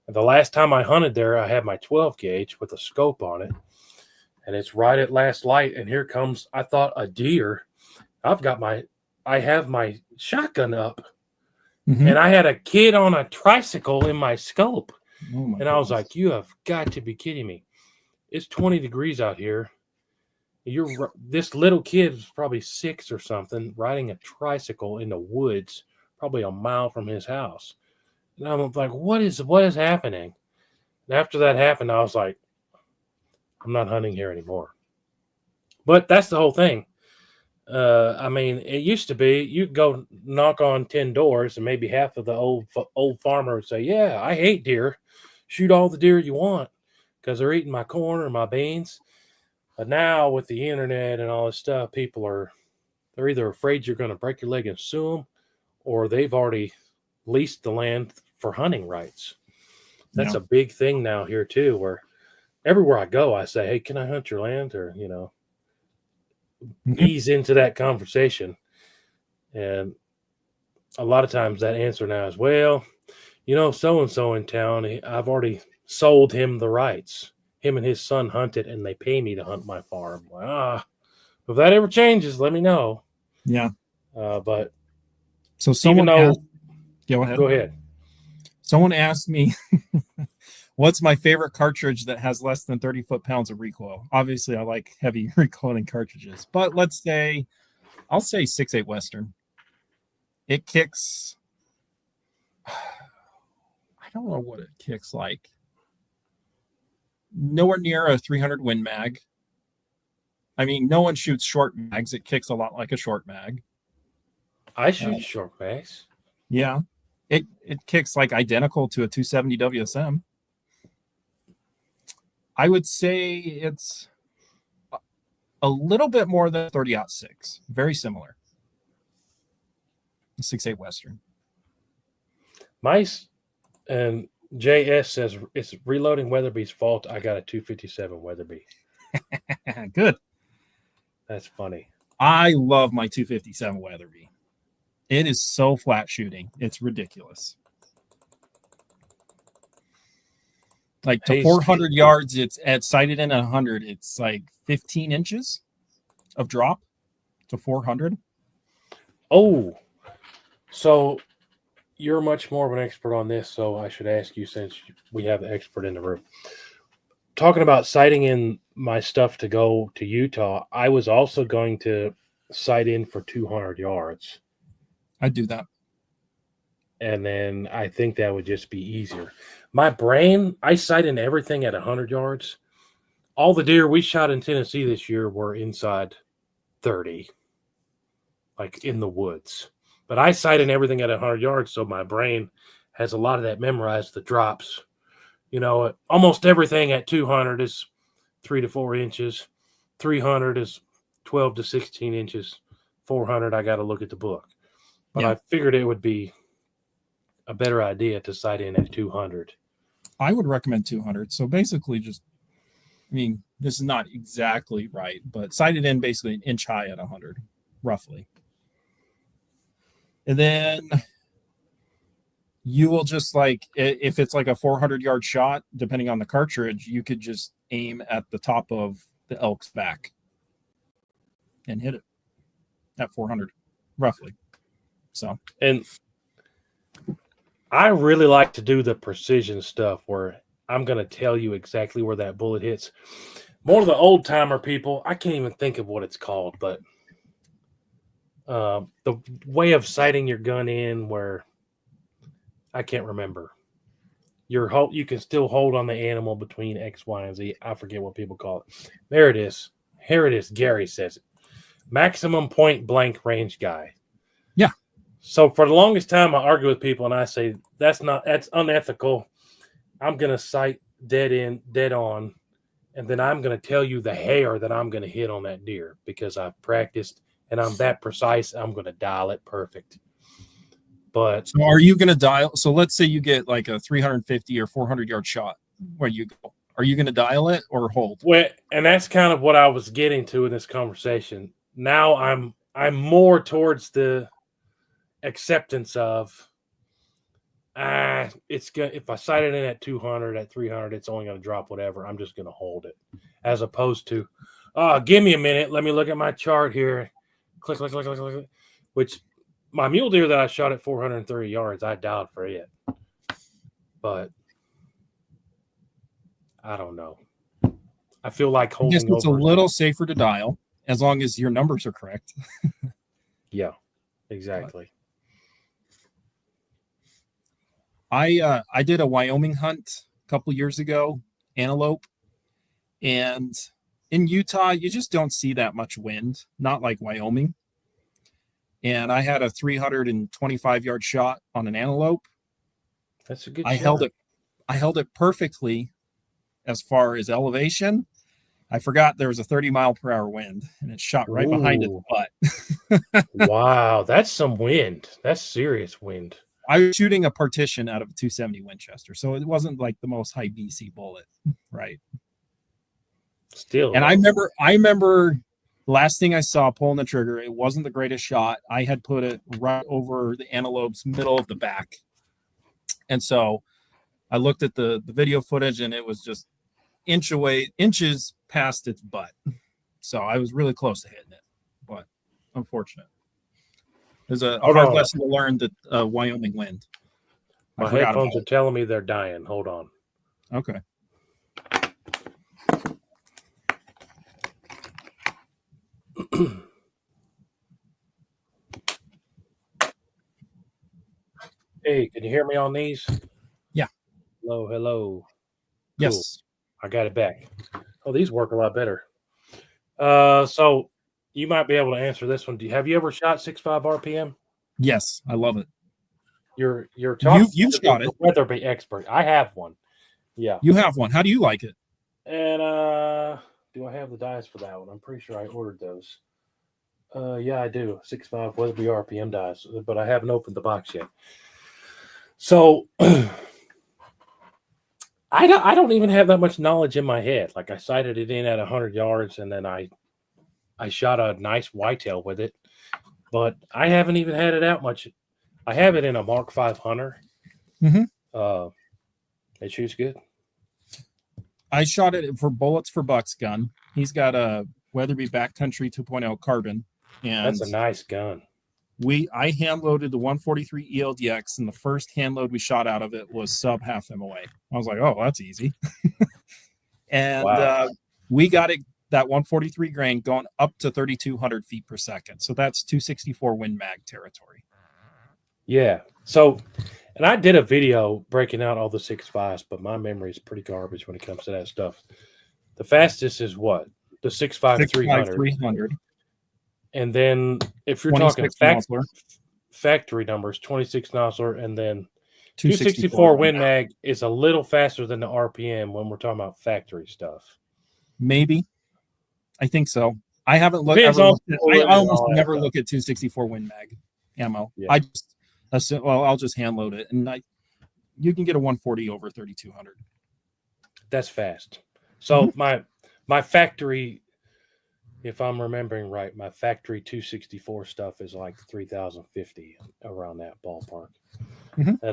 S1: And the last time I hunted there, I had my 12 gauge with a scope on it, and it's right at last light. And here comes, I thought, a deer. I have my shotgun up, and I had a kid on a tricycle in my scope.
S2: Oh
S1: and I was like, you have got to be kidding me. It's 20 degrees out here. This little kid is probably 6 or something, riding a tricycle in the woods, probably a mile from his house. And I'm like, what is happening? And after that happened, I was like, I'm not hunting here anymore. But that's the whole thing. I mean, it used to be you'd go knock on 10 doors, and maybe half of the old farmer would say, yeah, I hate deer. Shoot all the deer you want because they're eating my corn or my beans. But now with the internet and all this stuff, they're either afraid you're going to break your leg and sue them, or they've already leased the land for hunting rights. That's a big thing now here too, where everywhere I go, I say, hey, can I hunt your land? Or, ease into that conversation. And a lot of times that answer now is, well, so-and-so in town, I've already sold him the rights. Him and his son hunt it, and they pay me to hunt my farm. If that ever changes, let me know.
S2: Yeah.
S1: But
S2: so someone asked,
S1: go ahead.
S2: Someone asked me, what's my favorite cartridge that has less than 30 foot-pounds of recoil? Obviously, I like heavy recoiling cartridges, but I'll say 6.8 Western. It kicks, I don't know what it kicks like. Nowhere near a 300 Win Mag. I mean, no one shoots short mags. It kicks a lot like a short mag.
S1: I shoot short mags.
S2: Yeah. It kicks like identical to a 270 WSM. I would say it's a little bit more than 30-06. Very similar. 6.8 Western.
S1: Mice and JS says it's Reloading Weatherby's fault. I got a 257 Weatherby.
S2: Good.
S1: That's funny.
S2: I love my 257 Weatherby. It is so flat shooting. It's ridiculous. Like to 400 yards, it's at sighted in at 100. It's like 15 inches of drop to 400.
S1: Oh, so you're much more of an expert on this, so I should ask you since we have the expert in the room. Talking about sighting in my stuff to go to Utah, I was also going to sight in for 200 yards.
S2: I'd do that.
S1: And then I think that would just be easier. My brain, I sight in everything at 100 yards. All the deer we shot in Tennessee this year were inside 30, like in the woods. But I sight in everything at 100 yards, so my brain has a lot of that memorized, the drops. Almost everything at 200 is 3 to 4 inches. 300 is 12 to 16 inches. 400, I got to look at the book. But I figured it would be a better idea to sight in at 200.
S2: I would recommend 200. So basically this is not exactly right, but sighted in basically an inch high at 100, roughly. And then you will just if it's like a 400-yard shot, depending on the cartridge, you could just aim at the top of the elk's back and hit it at 400, roughly. So,
S1: and I really like to do the precision stuff where I'm going to tell you exactly where that bullet hits. More of the old timer people, I can't even think of what it's called, but the way of sighting your gun in where I can't remember. You can still hold on the animal between X, Y, and Z. I forget what people call it. There it is. Here it is. Gary says it. Maximum point blank range guy.
S2: Yeah.
S1: So for the longest time, I argue with people and I say, that's unethical. I'm going to sight dead on, and then I'm going to tell you the hair that I'm going to hit on that deer because I've practiced and I'm that precise. I'm going to dial it perfect. But
S2: so are you going to dial? So let's say you get like a 350 or 400-yard shot. Where you go? Are you going to dial it or hold?
S1: Well, and that's kind of what I was getting to in this conversation. Now I'm more towards the acceptance of it's gonna, if I sight it in at 200, at 300, it's only gonna drop whatever. I'm just gonna hold it, as opposed to, give me a minute, let me look at my chart here. Click, click, click, click, click. Which my mule deer that I shot at 430 yards, I dialed for it, but I don't know. I feel like
S2: I guess
S1: holding
S2: it's a
S1: over.
S2: little safer to dial as long as your numbers are correct.
S1: Yeah, exactly.
S2: I did a Wyoming hunt a couple years ago, antelope, and in Utah you just don't see that much wind, not like Wyoming. And I had a 325-yard shot on an antelope.
S1: That's a good
S2: I
S1: shot.
S2: held it perfectly as far as elevation. I forgot there was a 30-mile-per-hour wind, and it shot right behind its
S1: Ooh.
S2: butt.
S1: Wow, that's some wind. That's serious wind.
S2: I was shooting a partition out of a 270 Winchester, so it wasn't like the most high BC bullet, right?
S1: Still,
S2: And I remember last thing I saw pulling the trigger, it wasn't the greatest shot. I had put it right over the antelope's middle of the back. And so I looked at the video footage, and it was just inches past its butt. So I was really close to hitting it, but unfortunate. There's a hard lesson to learn that Wyoming wind.
S1: My headphones are telling me they're dying. Hold on.
S2: Okay.
S1: Hey, can you hear me on these?
S2: Yeah.
S1: Hello, hello. Cool.
S2: Yes.
S1: I got it back. Oh, these work a lot better. So you might be able to answer this one. Have you ever shot 6.5 RPM?
S2: Yes, I love it.
S1: You're talking
S2: you've shot it.
S1: Weatherby expert. I have one. Yeah.
S2: You have one. How do you like it?
S1: And do I have the dice for that one? I'm pretty sure I ordered those. Yeah, I do. 6.5 Weatherby RPM dice, but I haven't opened the box yet. So I don't even have that much knowledge in my head. Like, I sighted it in at 100 yards, and then I shot a nice whitetail with it, but I haven't even had it out much. I have it in a Mark V Hunter.
S2: Mm-hmm.
S1: It shoots good.
S2: I shot it for Bullets for Bucks gun. He's got a Weatherby Backcountry 2.0 carbon, and
S1: that's a nice gun.
S2: I hand loaded the 143 ELDX, and the first hand load we shot out of it was sub half MOA. I was like, oh, that's easy. And
S1: wow.
S2: We got it, that 143 grain, going up to 3,200 feet per second. So that's 264 Win Mag territory.
S1: Yeah. So, and I did a video breaking out all the 6.5s, but my memory is pretty garbage when it comes to that stuff. The fastest is what? The 6.5 300. And then if you're talking factory numbers, 26 nozzler, and then 264 Win Mag is a little faster than the RPM when we're talking about factory stuff.
S2: Maybe. I think so. I haven't looked. I almost never look at 264 Win Mag ammo. Yeah. I'll just hand load it, and you can get a 140 over 3,200.
S1: That's fast. So my factory, if I'm remembering right, my factory 264 stuff is like 3,050, around that ballpark.
S2: Mm-hmm.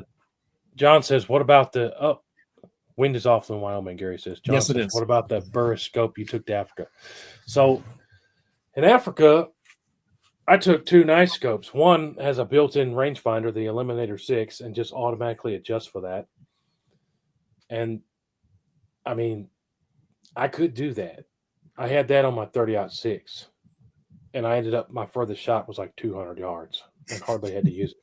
S1: John says, what about the wind is off in Wyoming, Gary says. John
S2: yes,
S1: says,
S2: it is.
S1: What about the Burris scope you took to Africa? So in Africa, I took two nice scopes. One has a built-in rangefinder, the Eliminator 6, and just automatically adjusts for that. And I mean, I could do that. I had that on my 30-06, and I ended up, my furthest shot was like 200 yards and hardly had to use it.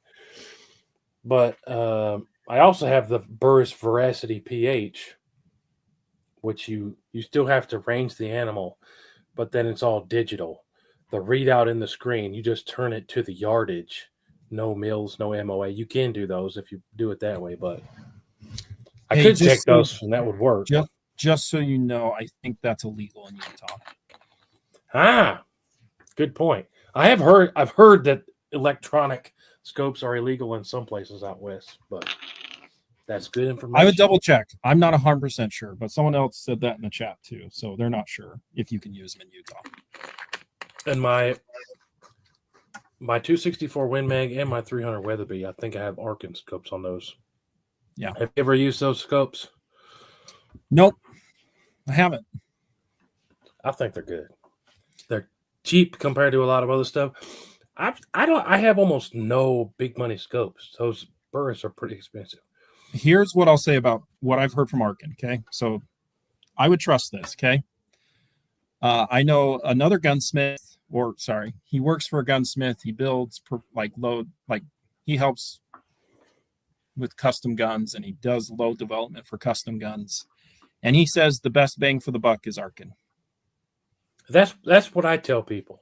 S1: But I also have the Burris Veracity PH, which you still have to range the animal, but then it's all digital. The readout in the screen, you just turn it to the yardage. No mills, no MOA. You can do those if you do it that way, but I could check those and that would work.
S2: Just so you know, I think that's illegal in Utah.
S1: Ah, good point. I've heard that electronic scopes are illegal in some places out west, but that's good information.
S2: I would double check. I'm not 100% sure, but someone else said that in the chat too, so they're not sure if you can use them in Utah.
S1: And my 264 Win Mag and my 300 Weatherby, I think I have Arkin scopes on those.
S2: Yeah.
S1: Have you ever used those scopes?
S2: Nope, I haven't.
S1: I think they're good. They're cheap compared to a lot of other stuff. I have almost no big money scopes. Those burrs are pretty expensive.
S2: Here's what I'll say about what I've heard from Arkin. Okay, so I would trust this. Okay, I know another gunsmith, or sorry, he works for a gunsmith. He builds he helps with custom guns, and he does load development for custom guns. And he says the best bang for the buck is Arkin.
S1: That's what I tell people.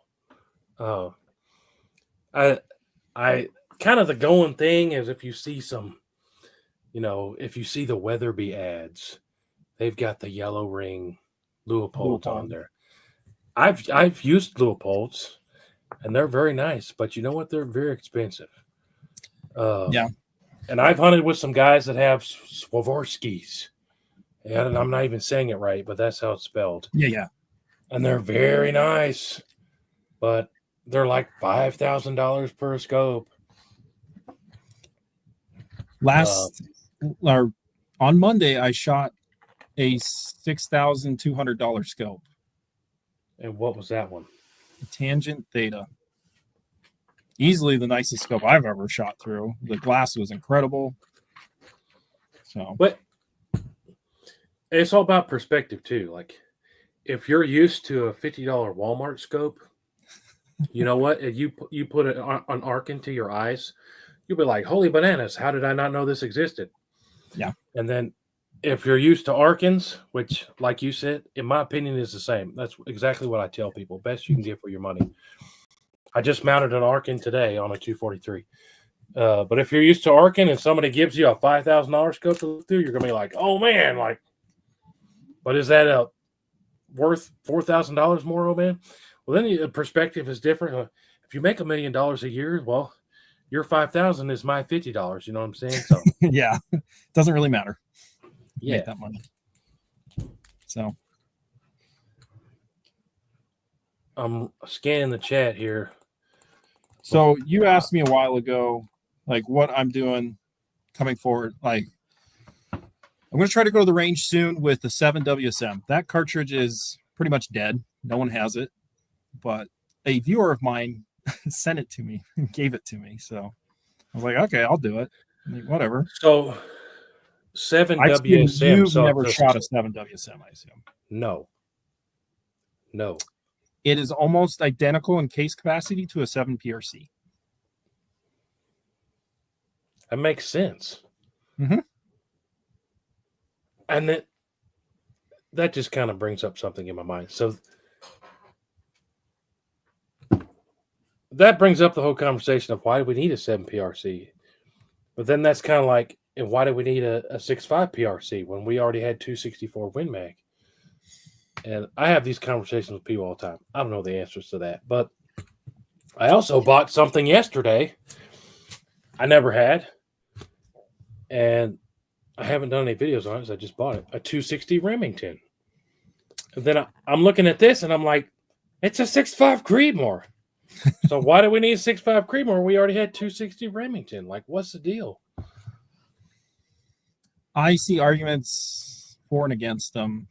S1: I kind of the going thing is if you see some, if you see the Weatherby ads, they've got the yellow ring Leopolds on there. I've used Leopolds, and they're very nice, but you know what? They're very expensive.
S2: Yeah.
S1: And I've hunted with some guys that have Swarovskis. And I'm not even saying it right, but that's how it's spelled.
S2: Yeah.
S1: And they're very nice, but they're like $5,000 per scope.
S2: On Monday, I shot a $6,200 scope.
S1: And what was that one?
S2: A Tangent Theta. Easily the nicest scope I've ever shot through. The glass was incredible.
S1: But it's all about perspective too. Like if you're used to a $50 Walmart scope, you know what? If you put it on arc into your eyes, you'll be like, holy bananas, how did I not know this existed?
S2: Yeah.
S1: And then if you're used to Arkins, which, like you said, in my opinion, is the same. That's exactly what I tell people. Best you can get for your money. I just mounted an Arkin today on a 243. But if you're used to Arkin and somebody gives you a $5,000 scope to look through, you're going to be like, oh, man. But is that worth $4,000 more, old man? Well, then the perspective is different. If you make $1 million a year, well, your $5,000 is my $50. You know what I'm saying? So
S2: yeah, doesn't really matter.
S1: Yeah,
S2: make that money. So
S1: I'm scanning the chat here.
S2: So you asked me a while ago, what I'm doing coming forward. I'm going to try to go to the range soon with the 7 WSM. That cartridge is pretty much dead. No one has it, but a viewer of mine sent it to me and gave it to me. So I was like, okay, I'll do it. Whatever.
S1: So 7 WSM.
S2: You've never shot a 7 WSM, I assume.
S1: No.
S2: It is almost identical in case capacity to a 7 PRC.
S1: That makes sense.
S2: Mm-hmm.
S1: And that just kind of brings up something in my mind. So that brings up the whole conversation of why do we need a 7 PRC? But then that's kind of like, and why do we need a 6.5 PRC when we already had 264 Win Mag? And I have these conversations with people all the time. I don't know the answers to that. But I also bought something yesterday I never had. And I haven't done any videos on it because I just bought it. A 260 Remington. And then I'm looking at this and I'm like, it's a 6.5 Creedmoor. So why do we need a 6.5 Creedmoor? We already had 260 Remington. What's the deal?
S2: I see arguments for and against them.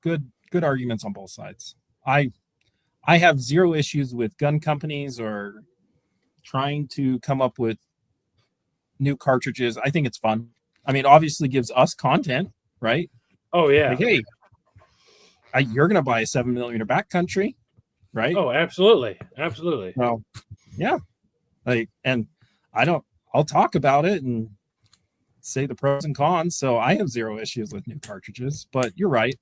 S2: Good arguments on both sides. I have zero issues with gun companies or trying to come up with new cartridges. I think it's fun. I mean, obviously gives us content, right?
S1: Oh yeah.
S2: Hey, you're gonna buy a 7mm backcountry, right?
S1: Oh, absolutely.
S2: Well, yeah. And I'll talk about it and say the pros and cons. So I have zero issues with new cartridges, but you're right.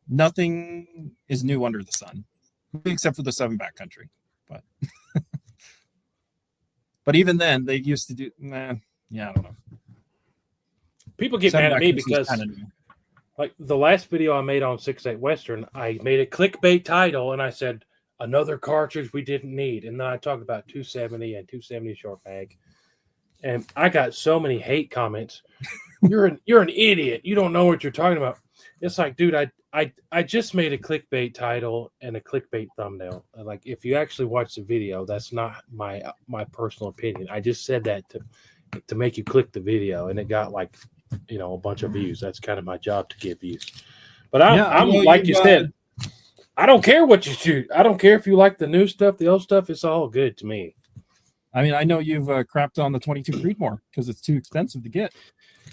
S2: Nothing is new under the sun, except for the 7 backcountry. But even then, they used to do. I don't know.
S1: People get mad at me because, the last video I made on 6.8 Western, I made a clickbait title and I said another cartridge we didn't need, and then I talked about 270 and 270 short mag, and I got so many hate comments. You're an idiot. You don't know what you're talking about. It's like, dude, I just made a clickbait title and a clickbait thumbnail. If you actually watch the video, that's not my personal opinion. I just said that to to make you click the video, and it got like, you know, a bunch of views. That's kind of my job, to get views. But I'm like you said, I don't care what you shoot. I don't care if you like the new stuff, the old stuff. It's all good to me.
S2: I mean, I know you've crapped on the 22 Creedmoor because it's too expensive to get.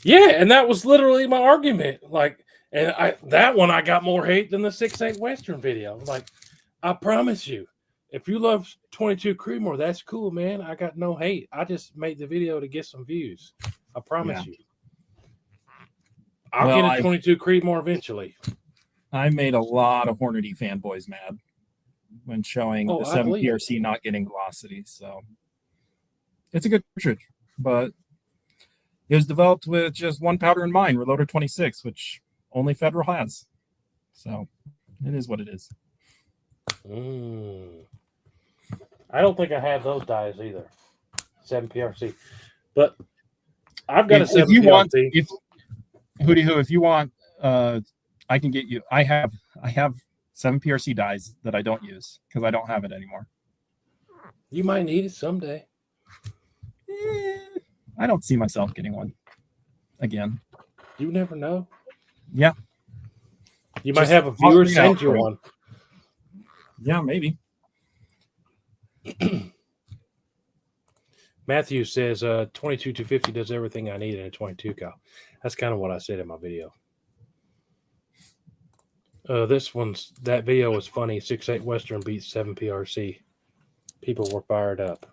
S1: Yeah, and that was literally my argument. Like, and that one I got more hate than the 6.8 Western video. Like, I promise you, if you love 22 Creedmoor, that's cool, man. I got no hate. I just made the video to get some views. I promise you. I'll get a 22 Creedmoor eventually.
S2: I made a lot of Hornady fanboys mad when showing the 7 PRC not getting velocity. So it's a good cartridge, but it was developed with just one powder in mind, Reloader 26, which only Federal has. So it is what it is.
S1: I don't think I have those dies either. 7 PRC. But I've got a 7 PRC.
S2: If you want, I can get you. I have 7 PRC dies that I don't use because I don't have it anymore.
S1: You might need it someday.
S2: I don't see myself getting one again.
S1: You never know.
S2: Yeah.
S1: You might have a viewer send you one.
S2: Yeah, maybe.
S1: Matthew says 22 250 does everything I need in a 22 cal. That's kind of what I said in my video. That video was funny. 6.8 Western beats 7 PRC. People were fired up.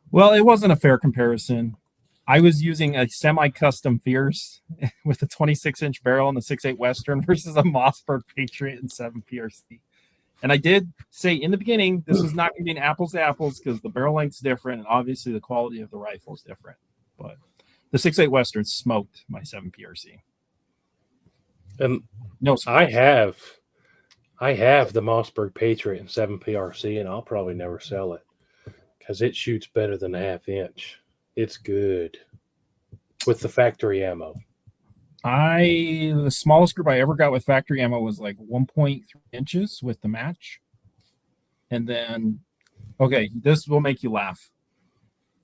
S2: Well, it wasn't a fair comparison. I was using a semi-custom Fierce with a 26-inch barrel and the 6.8 Western versus a Mossberg Patriot and 7 PRC. And I did say in the beginning, this was not going to be an apples to apples because the barrel length's different and obviously the quality of the rifle is different. But the 6.8 Western smoked my 7 PRC.
S1: And
S2: no,
S1: I have the Mossberg Patriot and 7 PRC, and I'll probably never sell it because it shoots better than a 1/2 inch. It's good with the factory ammo.
S2: The smallest group I ever got with factory ammo was like 1.3 inches with the match. And then, okay, this will make you laugh.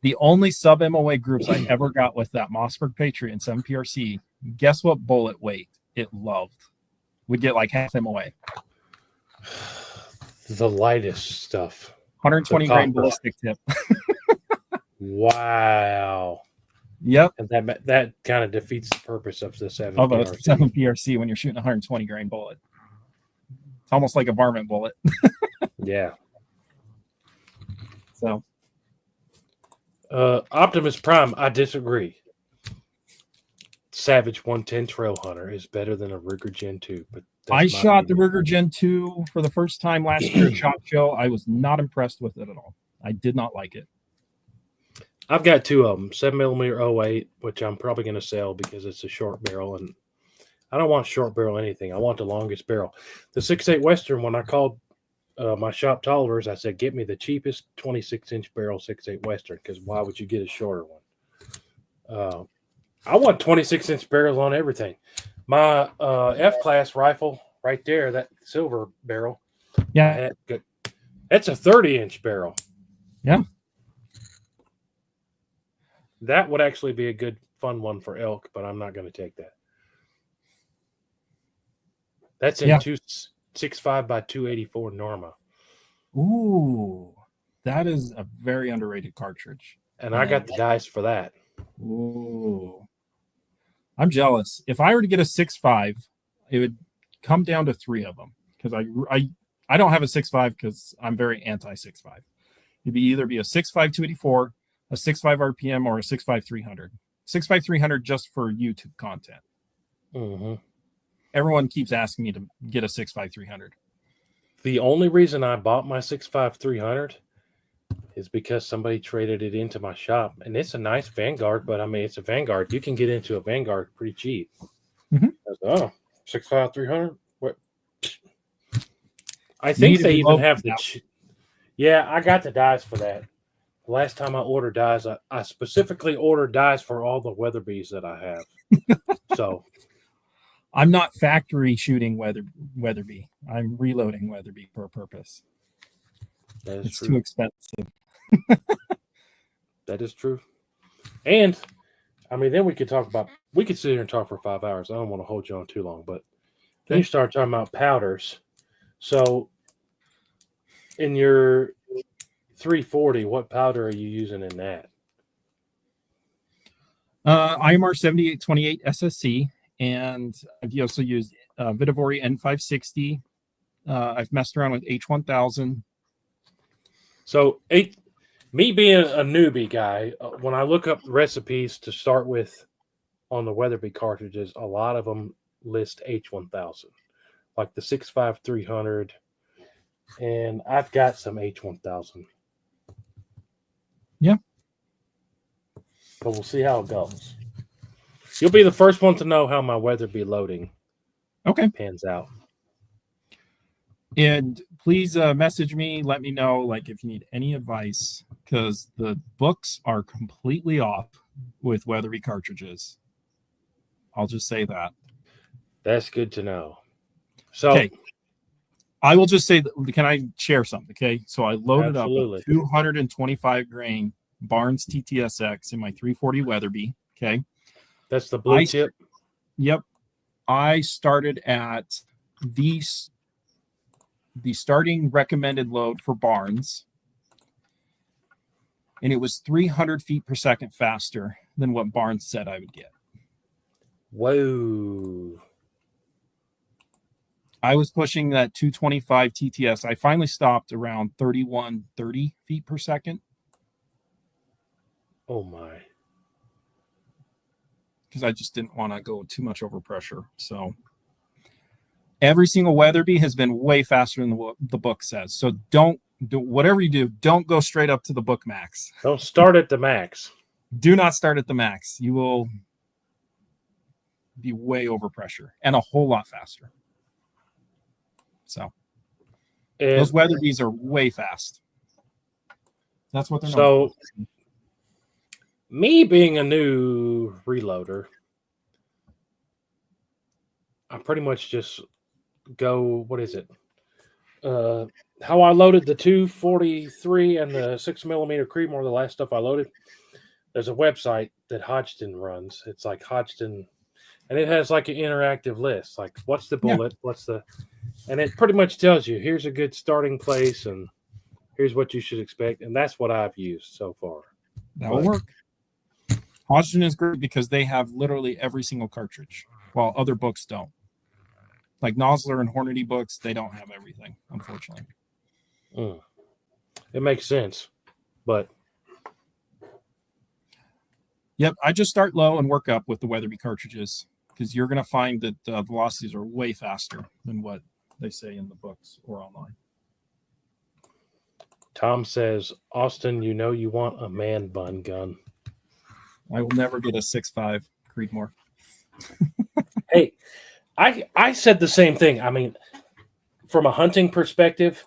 S2: The only sub MOA groups I ever got with that Mossberg Patriot and 7 PRC, guess what bullet weight it loved? Would get like half MOA.
S1: The lightest stuff.
S2: 120 grain ballistic tip.
S1: Wow.
S2: Yep.
S1: And that kind of defeats the purpose of the 7
S2: of
S1: PRC.
S2: a 7 PRC when you're shooting a 120 grain bullet. It's almost like a varmint bullet.
S1: Yeah.
S2: So
S1: Optimus Prime, I disagree. Savage 110 Trail Hunter is better than a Ruger Gen 2. But
S2: I shot the Ruger Gen 2 for the first time last year at SHOT Show. I was not impressed with it at all. I did not like it.
S1: I've got two of them, 7mm 08, which I'm probably going to sell because it's a short barrel, and I don't want short barrel anything. I want the longest barrel. The 6.8 Western, when I called my shop tolerers, I said, get me the cheapest 26-inch barrel 6.8 Western, because why would you get a shorter one? I want 26-inch barrels on everything. My F-class rifle right there, that silver barrel,
S2: yeah,
S1: that's a 30-inch barrel.
S2: Yeah.
S1: That would actually be a good, fun one for elk, but I'm not going to take that. That's in 265 by 284 Norma.
S2: Ooh, that is a very underrated cartridge.
S1: And I got the dice for that.
S2: Ooh. I'm jealous. If I were to get a 6.5, it would come down to 3 of them because I don't have a 6.5 because I'm very anti 6.5. It'd either be a 6.5 284, a 6.5 RPM, or a 6.5 300. 6.5 300 just for YouTube content.
S1: Mm-hmm.
S2: Everyone keeps asking me to get a 6.5 300.
S1: The only reason I bought my 6.5 300 is because somebody traded it into my shop, and it's a nice Vanguard, but I mean, it's a Vanguard. You can get into a Vanguard pretty cheap.
S2: Mm-hmm.
S1: I was, 6.5 300. What? I think they even have the. Yeah, I got the dies for that. The last time I ordered dies, I specifically ordered dies for all the Weatherbys that I have. So
S2: I'm not factory shooting Weatherby. I'm reloading Weatherby for a purpose.
S1: That is
S2: it's
S1: true.
S2: Too expensive.
S1: That is true. And I mean, then we could sit here and talk for 5 hours. I don't want to hold you on too long, but then you start talking about powders. So in your 340, what powder are you using in that?
S2: IMR 7828 SSC, and I've also used Vitavori N560. I've messed around with H1000.
S1: So me being a newbie guy, when I look up recipes to start with on the Weatherby cartridges, a lot of them list H1000, like the 65300, and I've got some H1000.
S2: Yeah.
S1: But we'll see how it goes. You'll be the first one to know how my Weatherby loading pans out.
S2: And please message me, let me know, like, if you need any advice, because the books are completely off with Weatherby cartridges. I'll just say that.
S1: That's good to know. So,
S2: okay. I will just say, can I share something? Okay. So I loaded up a 225 grain Barnes TTSX in my 340 Weatherby. Okay.
S1: That's the blue tip?
S2: Yep. I started at the starting recommended load for Barnes, and it was 300 feet per second faster than what Barnes said I would get.
S1: Whoa.
S2: I was pushing that 225 TTS. I finally stopped around 3130 feet per second.
S1: Oh my.
S2: Because I just didn't want to go too much over pressure. So every single Weatherby has been way faster than what the book says. So don't do whatever you do. Don't go straight up to the book max.
S1: Don't start at the max.
S2: Do not start at the max. You will be way over pressure and a whole lot faster. So those Weatherbys are way fast. That's what they're known for.
S1: Me being a new reloader, I pretty much just go, what is it? How I loaded the 243 and the 6mm Creedmoor, the last stuff I loaded. There's a website that Hodgdon runs. It's like Hodgdon, and it has like an interactive list. Like, what's the bullet? Yeah. And it pretty much tells you, here's a good starting place, and here's what you should expect. And that's what I've used so far.
S2: That'll work. Hodgdon is great because they have literally every single cartridge, while other books don't. Like Nosler and Hornady books, they don't have everything, unfortunately.
S1: It makes sense, but
S2: yep, I just start low and work up with the Weatherby cartridges, because you're going to find that velocities are way faster than what they say in the books or online.
S1: Tom says, Austin, you know you want a man bun gun.
S2: I will never get a 6.5 Creedmoor.
S1: Hey, I said the same thing. I mean, from a hunting perspective,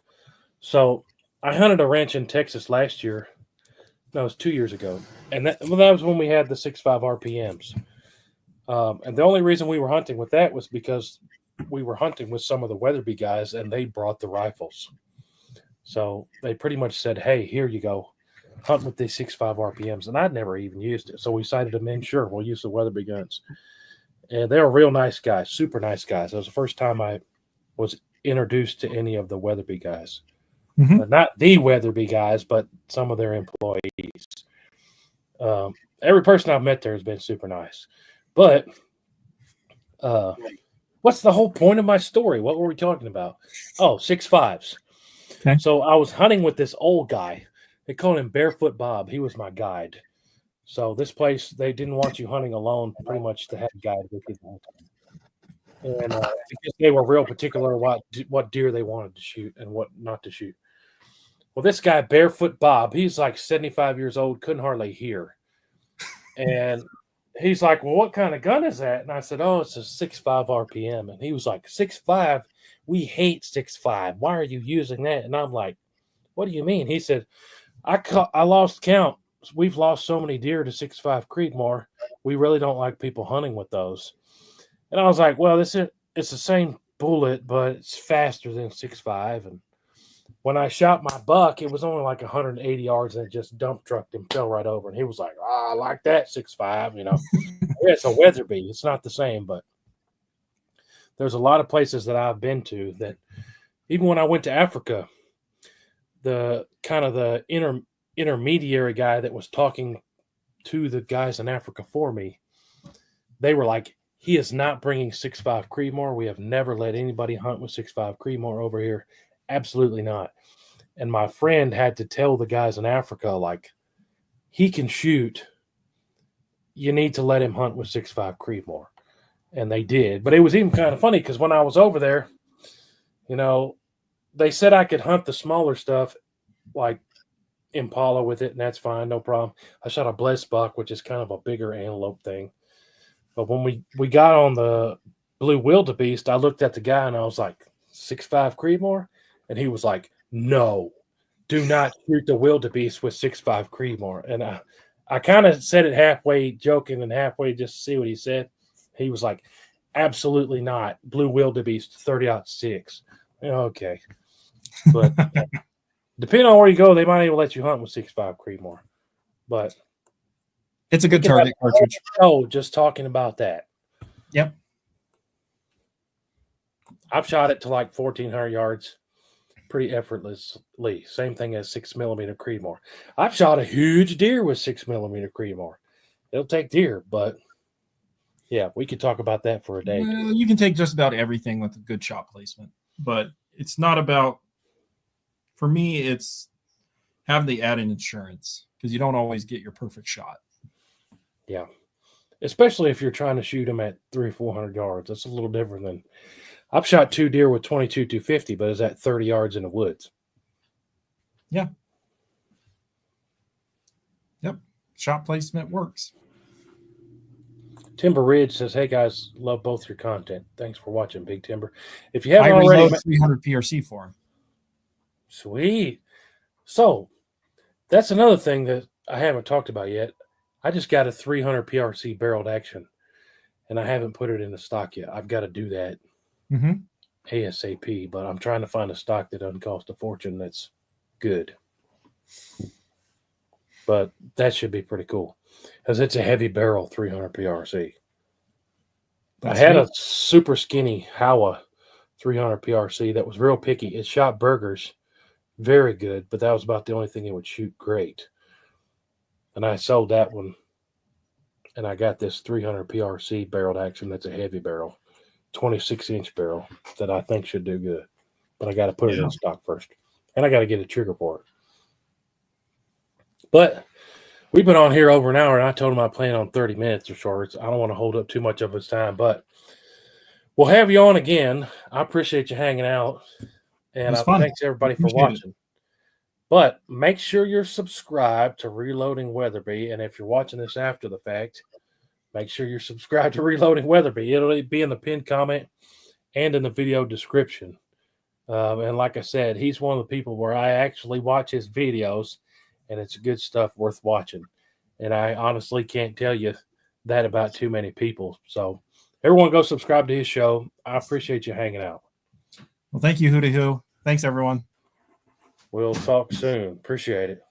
S1: so I hunted a ranch in Texas last year. No, it was 2 years ago. And that was when we had the 6.5 RPMs. And the only reason we were hunting with that was because we were hunting with some of the Weatherby guys, and they brought the rifles. So they pretty much said, hey, here you go. Hunt with these 6.5 RPMs. And I'd never even used it. So we cited them in. Sure, we'll use the Weatherby guns. And they were real nice guys, super nice guys. It was the first time I was introduced to any of the Weatherby guys.
S2: Mm-hmm.
S1: Not the Weatherby guys, but some of their employees. Every person I've met there has been super nice. But what's the whole point of my story? What were we talking about? Oh, 6.5s.
S2: Okay.
S1: So I was hunting with this old guy. They called him Barefoot Bob. He was my guide. So this place, they didn't want you hunting alone, pretty much to have a guide with you the whole time. And because they were real particular what deer they wanted to shoot and what not to shoot. Well, this guy, Barefoot Bob, he's like 75 years old, couldn't hardly hear. And he's like, well, what kind of gun is that? And I said, oh, it's a 6.5 RPM. And he was like, 6.5? We hate 6.5. Why are you using that? And I'm like, what do you mean? He said, I lost count. We've lost so many deer to 6.5 Creedmoor. We really don't like people hunting with those. And I was like, well, it's the same bullet, but it's faster than 6.5. And when I shot my buck, it was only like 180 yards, and it just dump trucked him, fell right over. And he was like, I like that 6.5, you know. Yeah, it's a Weatherby. It's not the same, but there's a lot of places that I've been to that even when I went to Africa, the kind of the intermediary guy that was talking to the guys in Africa for me, they were like, he is not bringing 6.5 Creedmoor. We have never let anybody hunt with 6.5 Creedmoor over here. Absolutely not. And my friend had to tell the guys in Africa, like, he can shoot. You need to let him hunt with 6.5 Creedmoor. And they did. But it was even kind of funny because when I was over there, you know, they said I could hunt the smaller stuff like Impala with it, and that's fine, no problem. I shot a blessed buck, which is kind of a bigger antelope thing. But when we got on the blue wildebeest, I looked at the guy and I was like, 6.5 Creedmoor? And he was like, no, do not shoot the wildebeest with 6.5 Creedmoor. And I kind of said it halfway joking and halfway just to see what he said. He was like, absolutely not. Blue wildebeest 30-06. Okay. But depending on where you go, they might even let you hunt with 6.5 Creedmoor. But
S2: it's a good target cartridge.
S1: Oh, just talking about that.
S2: Yep.
S1: I've shot it to like 1,400 yards pretty effortlessly. Same thing as 6mm Creedmoor. I've shot a huge deer with 6mm Creedmoor. It'll take deer, but yeah, we could talk about that for a day.
S2: Well, you can take just about everything with a good shot placement, but it's not about, for me, it's have the added insurance because you don't always get your perfect shot.
S1: Yeah. Especially if you're trying to shoot them at 300 or 400 yards. That's a little different than I've shot 2 deer with 22-250, but it's at 30 yards in the woods.
S2: Yeah. Yep. Shot placement works.
S1: Timber Ridge says, hey guys, love both your content. Thanks for watching, Big Timber. If you haven't
S2: I
S1: already,
S2: reload 300 PRC for him.
S1: Sweet. So that's another thing that I haven't talked about yet. I just got a 300 PRC barreled action, and I haven't put it in the stock yet. I've got to do that ASAP, but I'm trying to find a stock that doesn't cost a fortune that's good. But that should be pretty cool because it's a heavy barrel 300 PRC. I had a super skinny Howa 300 PRC that was real picky. It shot burgers very good, but that was about the only thing it would shoot great. And I sold that one, and I got this 300 PRC barreled action that's a heavy barrel, 26-inch barrel that I think should do good. But I got to put it in stock first, and I got to get a trigger for it. But we've been on here over an hour, and I told him I plan on 30 minutes or shorts. I don't want to hold up too much of his time, but we'll have you on again. I appreciate you hanging out, and thanks everybody for watching. But make sure you're subscribed to Reloading Weatherby, and if you're watching this after the fact, make sure you're subscribed to Reloading Weatherby. It'll be in the pinned comment and in the video description. And like I said, he's one of the people where I actually watch his videos, and it's good stuff worth watching. And I honestly can't tell you that about too many people. So everyone go subscribe to his show. I appreciate you hanging out.
S2: Well, thank you, WHOTEEWHO. Thanks, everyone.
S1: We'll talk soon. Appreciate it.